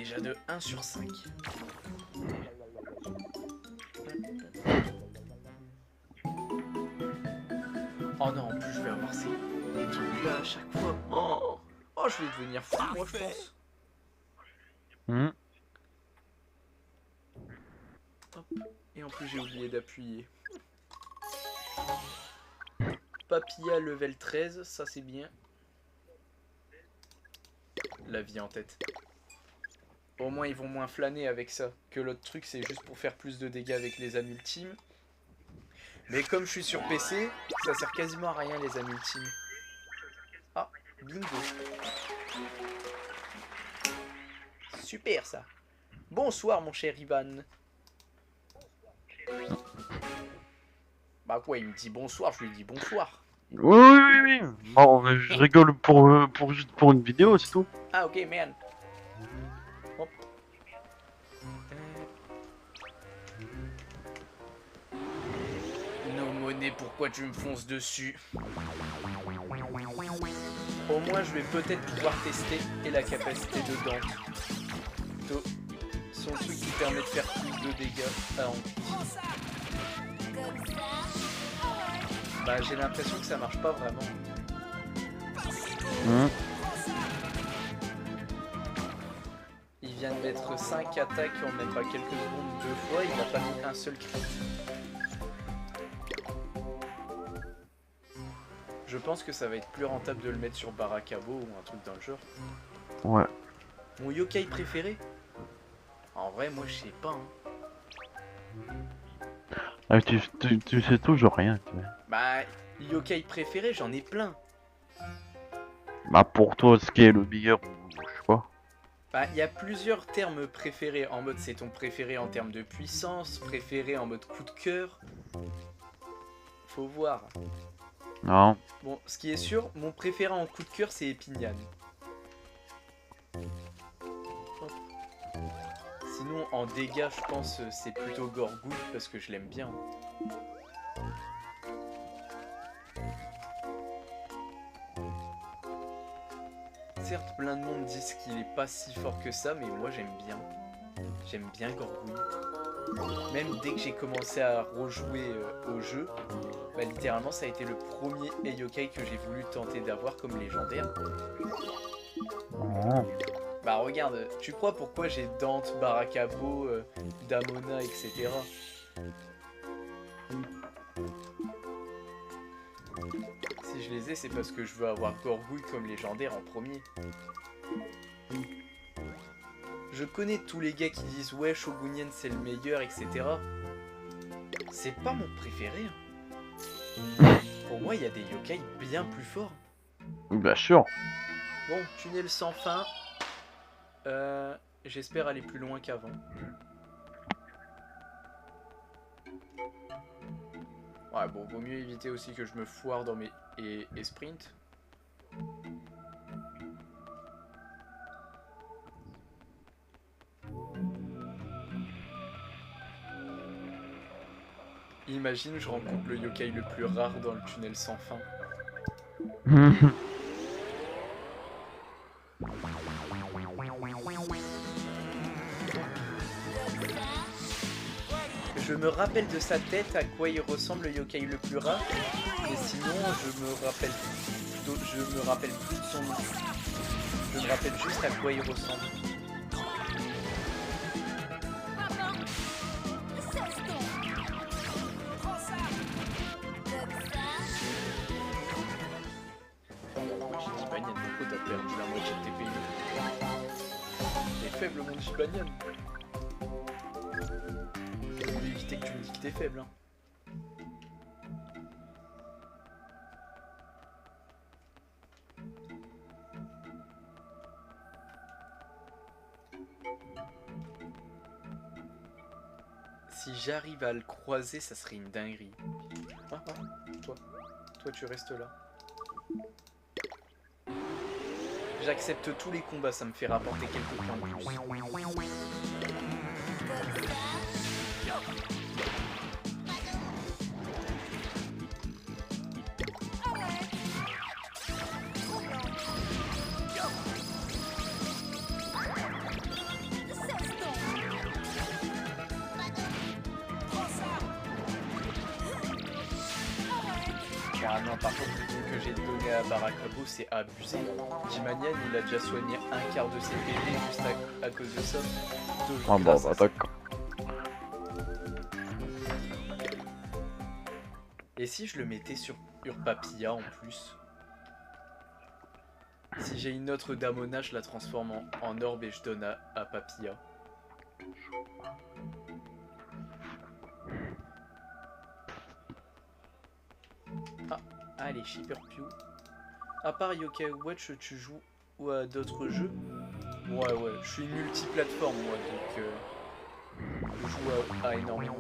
déjà de 1 sur 5. Oh non, en plus je vais avoir ces trucs là à chaque fois. Oh, je vais devenir fou, moi je pense. Mhm. Hop. Et en plus j'ai oublié d'appuyer. Papilla level 13, ça c'est bien. La vie en tête. Au moins ils vont moins flâner avec ça. Que l'autre truc c'est juste pour faire plus de dégâts avec les âmes ultimes. Mais comme je suis sur PC, ça sert quasiment à rien les âmes ultimes. Ah, bingo. Super ça. Bonsoir mon cher Ivan. Bah quoi, il me dit bonsoir, je lui dis bonsoir. Oui, oui, oui. Bon, je rigole juste pour une vidéo, c'est tout. Ah ok, man. Hop. No monnaie, pourquoi tu me fonces dessus? Au moins, je vais peut-être pouvoir tester et la capacité de Dante. Son truc qui permet de faire plus de dégâts. Ah, bah, j'ai l'impression que ça marche pas vraiment. Mhm. Il vient de mettre 5 attaques en même pas quelques secondes 2 fois, il n'a pas mis un seul crit. Je pense que ça va être plus rentable de le mettre sur Barakabo ou un truc dans le genre. Ouais. Mon yokai préféré? En vrai, moi je sais pas. Hein. Ah, tu sais toujours rien. Bah, yokai préféré, j'en ai plein. Bah, pour toi, ce qui est le meilleur, je sais pas. Bah, il y a plusieurs termes préférés. En mode, c'est ton préféré en termes de puissance, préféré en mode coup de cœur. Faut voir. Non. Bon, ce qui est sûr, mon préféré en coup de cœur, c'est Epinyan. Hop. Sinon, en dégâts, je pense c'est plutôt Gorgouille parce que je l'aime bien. Certes, plein de monde disent qu'il est pas si fort que ça, mais moi j'aime bien. J'aime bien Gorgouille. Même dès que j'ai commencé à rejouer au jeu, bah, littéralement ça a été le premier Yokai que j'ai voulu tenter d'avoir comme légendaire. Oh. Bah regarde, tu crois pourquoi j'ai Dante, Barakabo, Damona, etc. Si je les ai, c'est parce que je veux avoir Gorgouille comme légendaire en premier. Je connais tous les gars qui disent ouais Shogunien c'est le meilleur, etc. C'est pas mon préféré. Hein. Pour moi il y a des yokai bien plus forts. Bien sûr. Bon, tunnel sans fin. J'espère aller plus loin qu'avant. Ouais bon, vaut mieux éviter aussi que je me foire dans mes... et sprint. Imagine, je rencontre le yokai le plus rare dans le tunnel sans fin. Je me rappelle de sa tête, à quoi il ressemble le yokai le plus rare, et sinon je me rappelle plus de son nom. Je me rappelle juste à quoi il ressemble. T'as perdu la moitié de tes pays. T'es faible mon Gibanian. Je vais éviter que tu me dis que t'es faible. Hein. Si j'arrive à le croiser, ça serait une dinguerie. Ah, toi tu restes là. J'accepte tous les combats, ça me fait rapporter quelques points de plus. Ah non, par contre, le truc que j'ai donné à Barakabo, c'est abusé. Jimanian, il a déjà soigné un quart de ses PV juste à cause de ça. Ah bah, Grâce à ça. d'accord. Et si je le mettais sur Urpapilla en plus? Si j'ai une autre Damona, je la transforme en orbe et je donne à Papilla. Ah, allez, Shipperpew. À part Yokai Watch, tu joues ou à d'autres jeux? Ouais, je suis multiplateforme moi, donc je joue à énormément.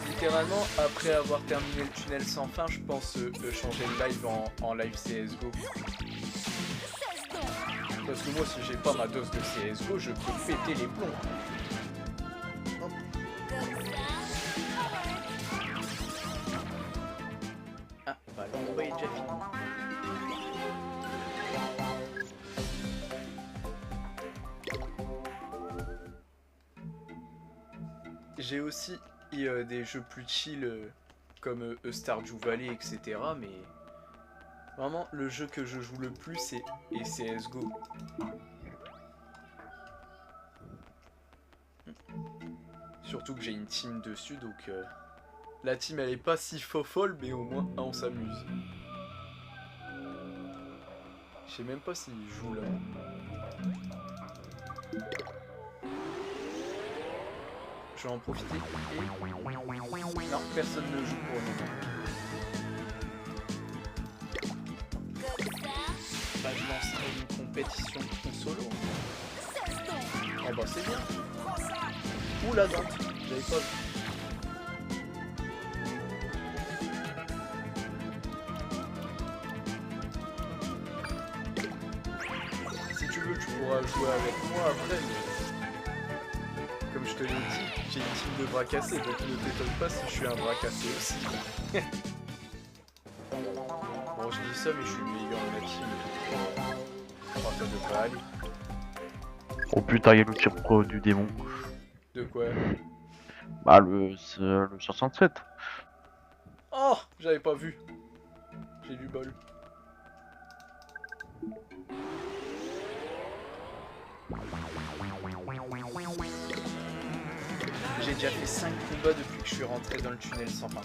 Littéralement, après avoir terminé le tunnel sans fin, je pense changer le live en live CSGO. Parce que moi, si j'ai pas ma dose de CSGO, je peux péter les plombs. Hop. Ah, bah le combat est déjà fini. J'ai aussi des jeux plus chill comme Stardew Valley, etc. Mais vraiment, le jeu que je joue le plus c'est CSGO. Surtout que j'ai une team dessus, donc la team elle est pas si folle, mais au moins on s'amuse. Je sais même pas s'ils jouent là. Je vais en profiter et... Non, personne ne joue pour le moment. Bah, je lancerai une compétition en solo. Oh bah c'est bien. Ouh la dente, j'avais pas vu. Si tu veux, tu pourras jouer avec moi après, mais... Comme je te l'ai dit, j'ai une team de bras cassés, donc ne t'étonne pas si je suis un bras cassé aussi. Bon, je dis ça, mais je suis le meilleur de ma team. Je crois que ça devrait aller. Oh putain, il y a le tir pro du démon. De quoi? Bah, le 67. Oh, j'avais pas vu. J'ai du bol. J'ai déjà fait 5 combats depuis que je suis rentré dans le tunnel sans fin.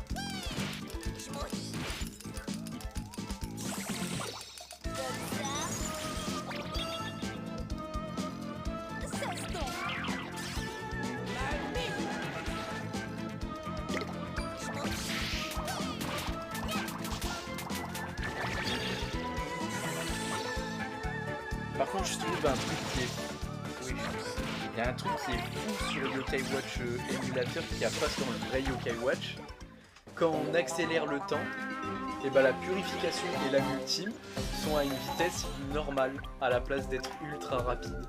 Par contre, je trouve un truc qui est... Oui, il y a un truc qui est fou sur le Yokai Watch émulateur qu'il n'y a pas sur le vrai Yokai Watch. Quand on accélère le temps, et bah la purification et la multime sont à une vitesse normale à la place d'être ultra rapide.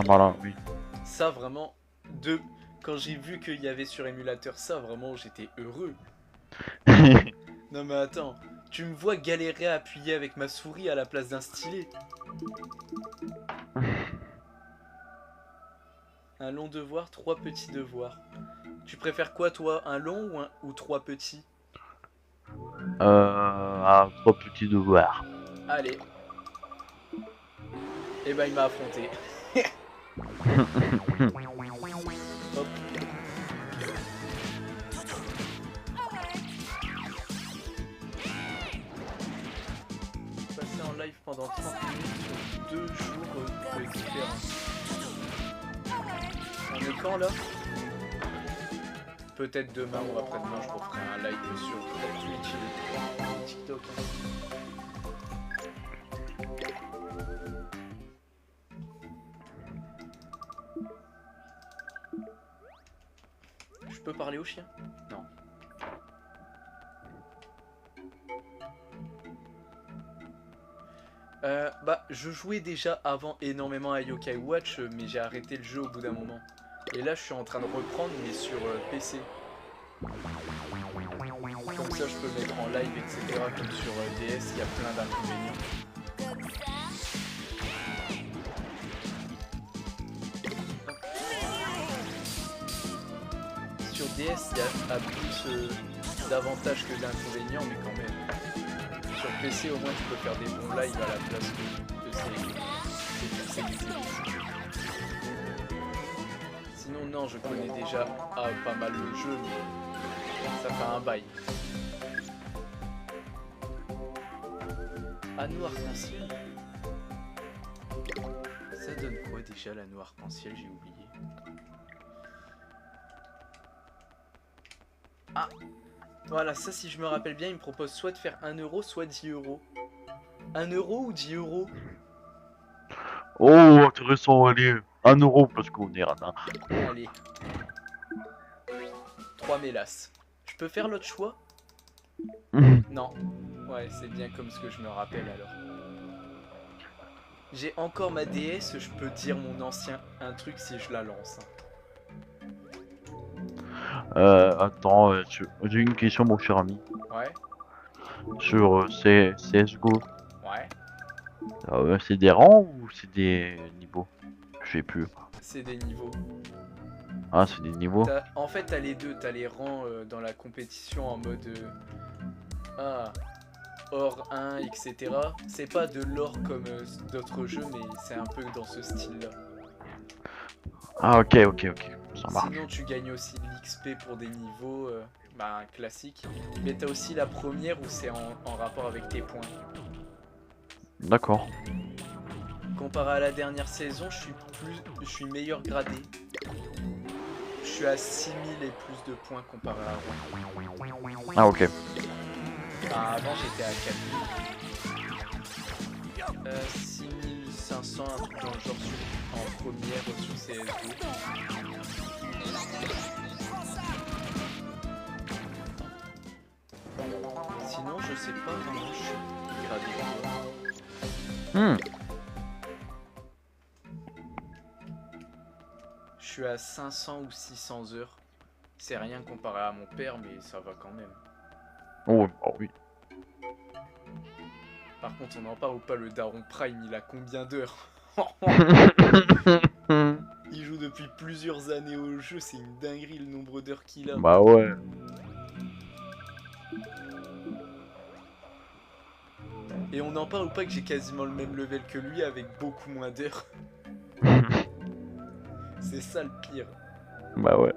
Voilà, oui. Ça vraiment, quand j'ai vu qu'il y avait sur émulateur ça, vraiment j'étais heureux. Non mais attends, tu me vois galérer à appuyer avec ma souris à la place d'un stylet. Un long devoir, 3 petits devoirs. Tu préfères quoi toi, un long ou 3 petits? 3 petits devoirs. Allez. Et bah il m'a affronté. Hop. Passer en live pendant 30 minutes sur 2 jours différents. On est quand là? Peut-être demain ou après-demain je referai un live sur Twitch et TikTok. Je peux parler au chien? Non. Bah, je jouais déjà avant énormément à Yokai Watch, mais j'ai arrêté le jeu au bout d'un moment. Et là, je suis en train de reprendre, mais sur PC. Comme ça, je peux mettre en live, etc. Comme sur DS, il y a plein d'inconvénients. Sur DS, il y a plus d'avantages que d'inconvénients, mais quand même. Sur PC, au moins, tu peux faire des bons lives à la place de ces Sinon, non, je connais déjà pas mal le jeu, mais ça fait un bail. Anneau arc-en-ciel. Ça donne quoi déjà l'anneau arc-en-ciel? J'ai oublié. Ah! Voilà, ça si je me rappelle bien, il me propose soit de faire 1 euro, soit 10 euros. 1 euro ou 10 euros? Oh, intéressant, allez. 1 euro parce qu'on est radin. Allez. 3 mélasses. Je peux faire l'autre choix? Non. Ouais, c'est bien comme ce que je me rappelle alors. J'ai encore ma DS, je peux dire mon ancien un truc si je la lance. Attends, j'ai une question, mon cher ami. Ouais, Sur CSGO. ouais. C'est des rangs ou c'est des niveaux? Je sais plus. C'est des niveaux. Ah, c'est des niveaux. En fait, t'as les deux. T'as les rangs dans la compétition en mode or 1, etc. C'est pas de l'or comme d'autres jeux, mais c'est un peu dans ce style-là. Ah, ok. Ça marche. Sinon, tu gagnes aussi de l'XP pour des niveaux classiques. Mais t'as aussi la première où c'est en rapport avec tes points. D'accord. Comparé à la dernière saison, je suis meilleur gradé. Je suis à 6000 et plus de points comparé à avant. Ah, ok. Avant j'étais à 4000. 6500, un truc dans le genre en première sur CSGO. Sinon je sais pas comment je suis gradé. Je suis à 500 ou 600 heures. C'est rien comparé à mon père, mais ça va quand même. Oh, oui. Par contre, on n'en parle pas, le Daron Prime, il a combien d'heures? Il joue depuis plusieurs années au jeu, c'est une dinguerie le nombre d'heures qu'il a. Bah ouais. Et on n'en parle pas que j'ai quasiment le même level que lui avec beaucoup moins d'heures. C'est ça le pire. Bah ouais.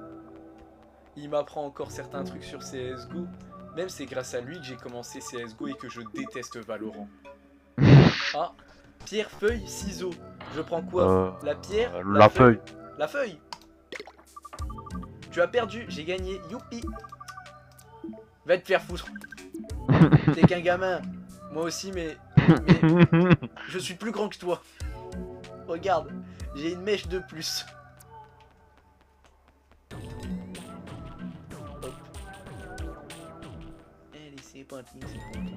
Il m'apprend encore certains trucs sur CSGO. Même c'est grâce à lui que j'ai commencé CSGO et que je déteste Valorant. Ah, pierre, feuille, ciseaux. Je prends quoi? La pierre? La feuille. La feuille. Tu as perdu, j'ai gagné, youpi. Va te faire foutre. T'es qu'un gamin. Moi aussi, mais je suis plus grand que toi. Regarde, j'ai une mèche de plus. Hop. Allez, c'est parti, c'est parti.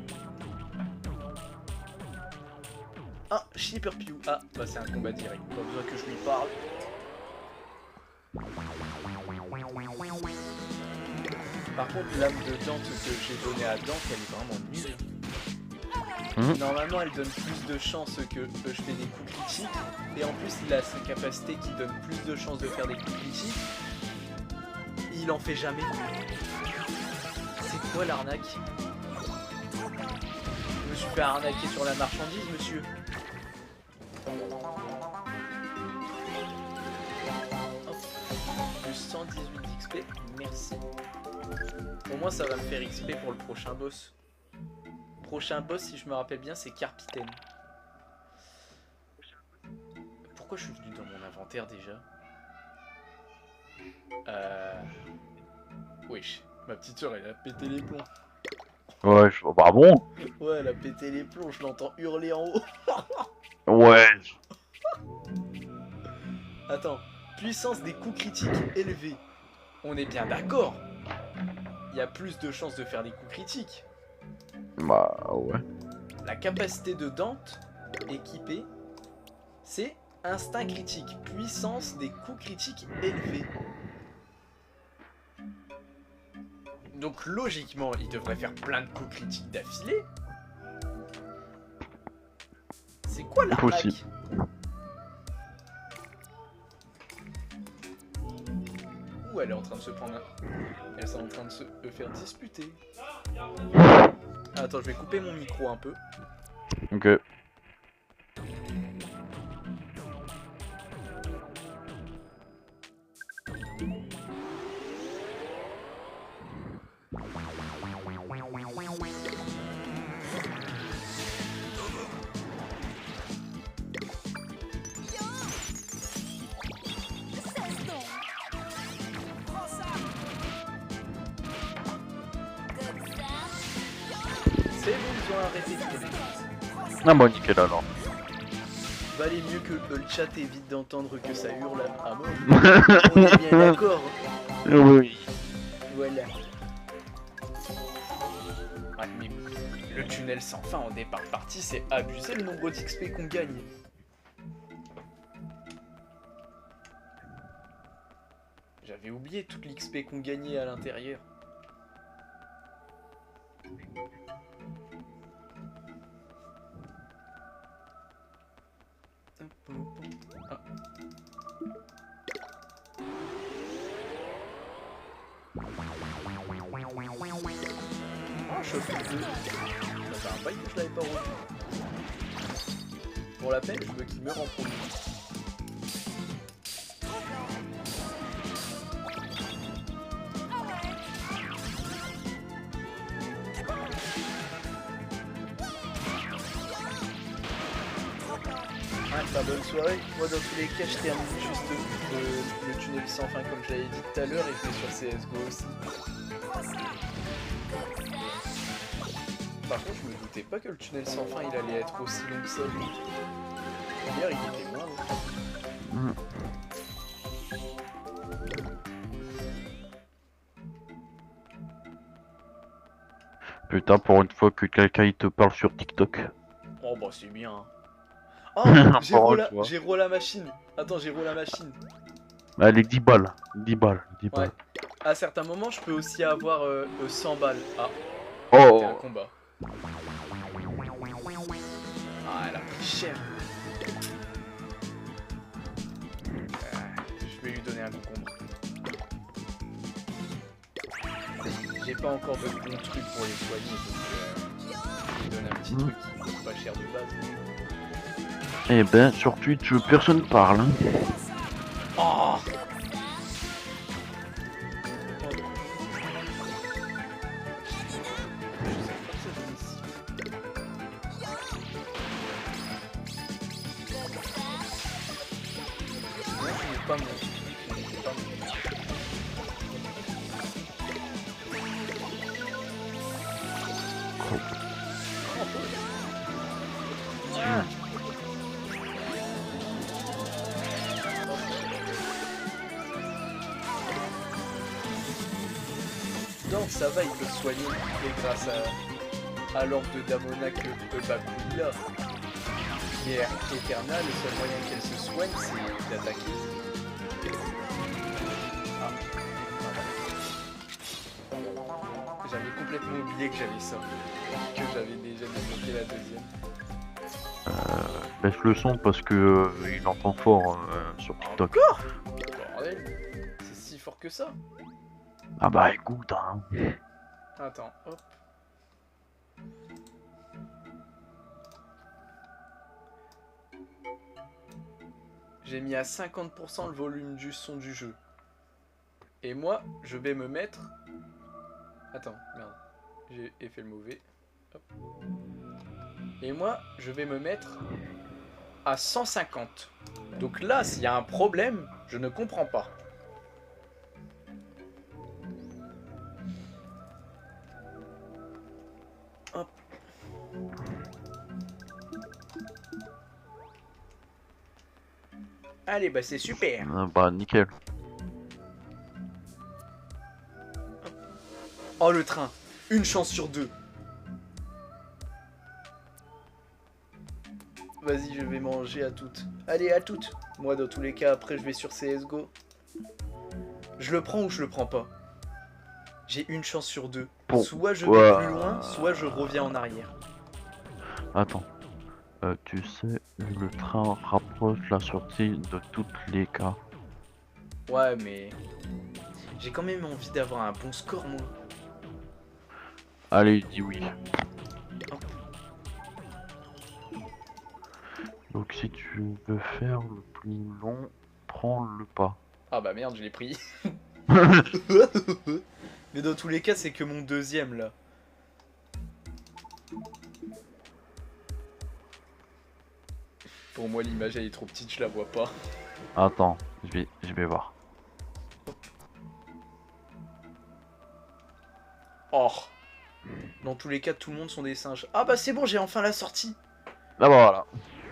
Ah, Shipper Pew. Ah, bah c'est un combat direct. Pas besoin que je lui parle. Par contre, l'âme de Dante que j'ai donnée à Dante, elle est vraiment nulle. Normalement, elle donne plus de chances que je fais des coups critiques. Et en plus, il a sa capacité qui donne plus de chances de faire des coups critiques. Il en fait jamais. C'est quoi l'arnaque? Je me suis fait arnaquer sur la marchandise, monsieur. Hop. Plus 118 d'XP, merci. Au moins ça va me faire XP pour le prochain boss. Prochain boss, si je me rappelle bien, c'est Carpitaine. Pourquoi je suis venu dans mon inventaire déjà? Wesh, ma petite soeur elle a pété les plombs. Ouais, bah bon. Ouais, elle a pété les plombs, je l'entends hurler en haut. Ouais. Attends, puissance des coups critiques élevée. On est bien d'accord. Il y a plus de chances de faire des coups critiques. Bah ouais. La capacité de Dante équipée, c'est instinct critique, puissance des coups critiques élevés. Donc logiquement, il devrait faire plein de coups critiques d'affilée. C'est quoi l'arnaque? Possible. Où Ouh, elle est en train de se prendre un... Elle est en train de se faire disputer. Attends, je vais couper mon micro un peu. Ok. Cesse donc. Prends ça. Comme ça. C'est bon, ils ont arrêté de courir. Ah bon, nickel alors. Valait mieux que le chat évite d'entendre que ça hurle à mort. On est bien d'accord. Oui. Voilà. Ouais, mais le tunnel sans fin en départ de partie, c'est abusé le nombre d'XP qu'on gagne. J'avais oublié toute l'XP qu'on gagnait à l'intérieur. Ah. Ah, je fais deux. Ça fait un bail que je l'avais pas revu. Pour la peine, je veux qu'il meure en premier. Ouais, bah bonne soirée. Moi, dans tous les cas, je termine juste le tunnel sans fin, comme je l'avais dit tout à l'heure, et je vais sur CSGO aussi. Par contre, je me doutais pas que le tunnel sans fin il allait être aussi long que ça. Hier, il était moins long. Putain, pour une fois que quelqu'un il te parle sur TikTok. Oh, bah, c'est bien. Oh, Parole, tu vois. j'ai roulé la machine. Attends, j'ai roulé la machine. Allez, 10 balles. 10 balles. 10 balles. Ouais. À certains moments, je peux aussi avoir 100 balles. Ah, c'était un Oh, combat. Ah, elle a pris cher. Je vais lui donner un concombre. J'ai pas encore de bons trucs pour les soigner, donc je lui donne un petit truc qui coûte pas cher de base. eh ben, sur Twitch, personne parle. Hein. Oh, pas moi. Pas moi. Donc ça va, il peut se soigner et grâce à l'orbe de Damona que Bakuila, qui est éternelle, le seul moyen qu'elle se soigne, c'est d'attaquer. Ah. Voilà. J'avais complètement oublié que j'avais ça, que j'avais déjà débloqué la deuxième. Baisse le son parce que il entend fort sur TikTok. Encore ? Bordel, c'est si fort que ça. Ah bah écoute, hein. Attends, hop. J'ai mis à 50% le volume du son du jeu. Et moi, je vais me mettre... Attends, merde. J'ai fait le mauvais. Hop. Et moi, je vais me mettre à 150. Donc là, s'il y a un problème, je ne comprends pas. Hop. Allez, bah c'est super. Bah nickel. Oh le train, une chance sur deux. Vas-y, je vais manger à toutes. Allez, à toutes. Moi, dans tous les cas, après, je vais sur CSGO. Je le prends ou je le prends pas? J'ai une chance sur deux. Bon, Soit je ouais. vais plus loin, soit je reviens en arrière. Attends. Tu sais, le train rapproche la sortie de toutes les cas. Ouais, mais... J'ai quand même envie d'avoir un bon score, moi. Allez, dis oui. Donc si tu veux faire le plus long, prends le pas. Ah bah merde, je l'ai pris. Mais dans tous les cas, c'est que mon deuxième, là. Pour moi, l'image, elle est trop petite, je la vois pas. Attends, je vais voir. Oh. Dans tous les cas, tout le monde sont des singes. Ah bah c'est bon, j'ai enfin la sortie. Là voilà.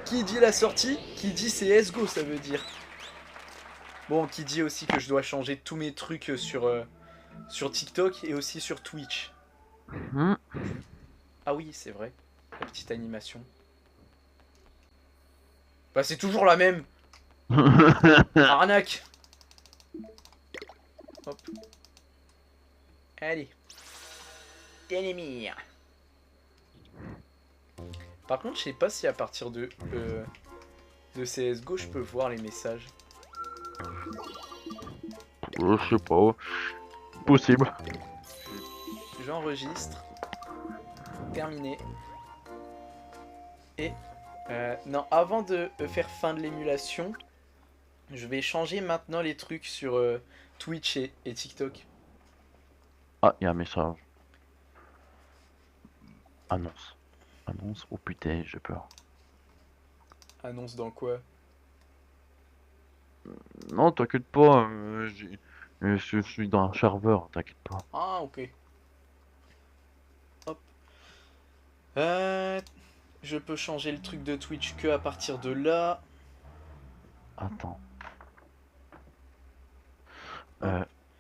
Qui dit la sortie, qui dit CSGO, ça veut dire. Bon, qui dit aussi que je dois changer tous mes trucs sur TikTok et aussi sur Twitch. Hmm. Ah oui, c'est vrai. La petite animation. Bah c'est toujours la même. Arnaque. Hop. Allez. Ennemi. Par contre, je sais pas si à partir de CSGO, je peux voir les messages. Je sais pas. Possible. J'enregistre. Terminé. Et non, avant de faire fin de l'émulation, je vais changer maintenant les trucs sur Twitch et TikTok. Ah, il y a un message. Annonce. Annonce. Oh putain, j'ai peur. Annonce dans quoi? Non, t'inquiète pas. Je suis dans un serveur, t'inquiète pas. Ah, ok. Hop. Je peux changer le truc de Twitch que à partir de là. Attends.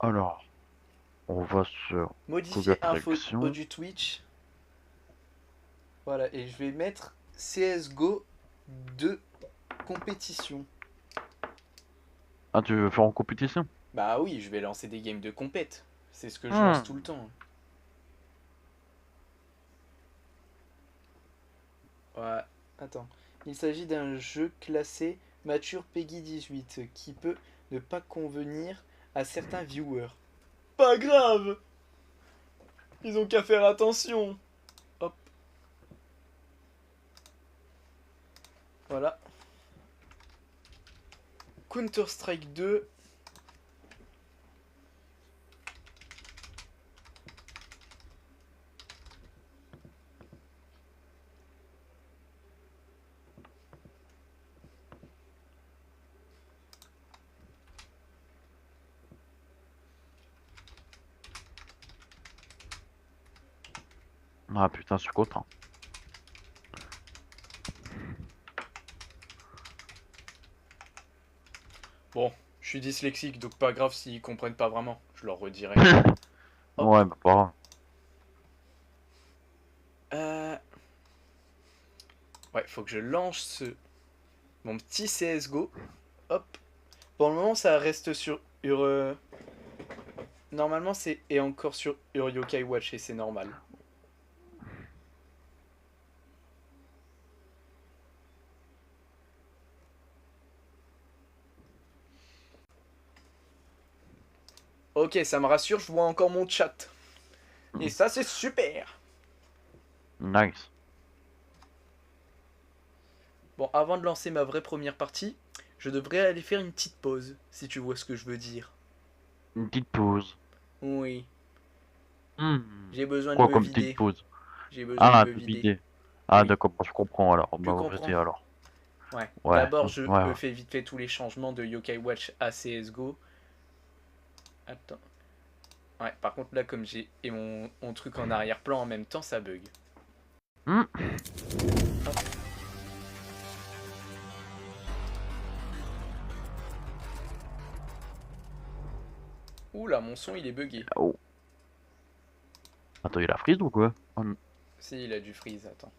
Alors, on va sur Modifier Google info Traduction. du Twitch. Voilà, et je vais mettre CSGO de compétition. Ah, tu veux faire en compétition? Bah oui, je vais lancer des games de compète. C'est ce que je Ah. lance tout le temps. Ouais, attends. Il s'agit d'un jeu classé mature Peggy 18 qui peut ne pas convenir à certains viewers. Pas grave! Ils ont qu'à faire attention. Hop. Voilà. Counter-Strike 2. Ah putain, je suis content. Bon, je suis dyslexique, donc pas grave s'ils comprennent pas vraiment. Je leur redirai. Hop. Ouais, bah pas grave. Ouais, faut que je lance mon petit CSGO. Hop. Pour le moment, ça reste sur normalement, c'est et encore sur Yokai Watch et c'est normal. Ok, ça me rassure, je vois encore mon chat. Et ça, c'est super. Nice. Bon, avant de lancer ma vraie première partie, je devrais aller faire une petite pause, si tu vois ce que je veux dire. Une petite pause. Oui, Hmm. j'ai besoin de Quoi me comme vider. petite pause? J'ai besoin Ah, de me te vider. vider. Ah, Oui. d'accord, je comprends alors. Bah, comprends. vas-y alors. Ouais. Ouais, D'abord, je ouais, me ouais. fais vite fait tous les changements de Yokai Watch à CSGO. Attends. Ouais, par contre, là, comme j'ai et mon truc en arrière-plan en même temps, ça bug. Hmm. Hop. Oula, mon son, il est bugué. Oh. Attends, il a freeze ou quoi? Oh, Si, il a du freeze, attends.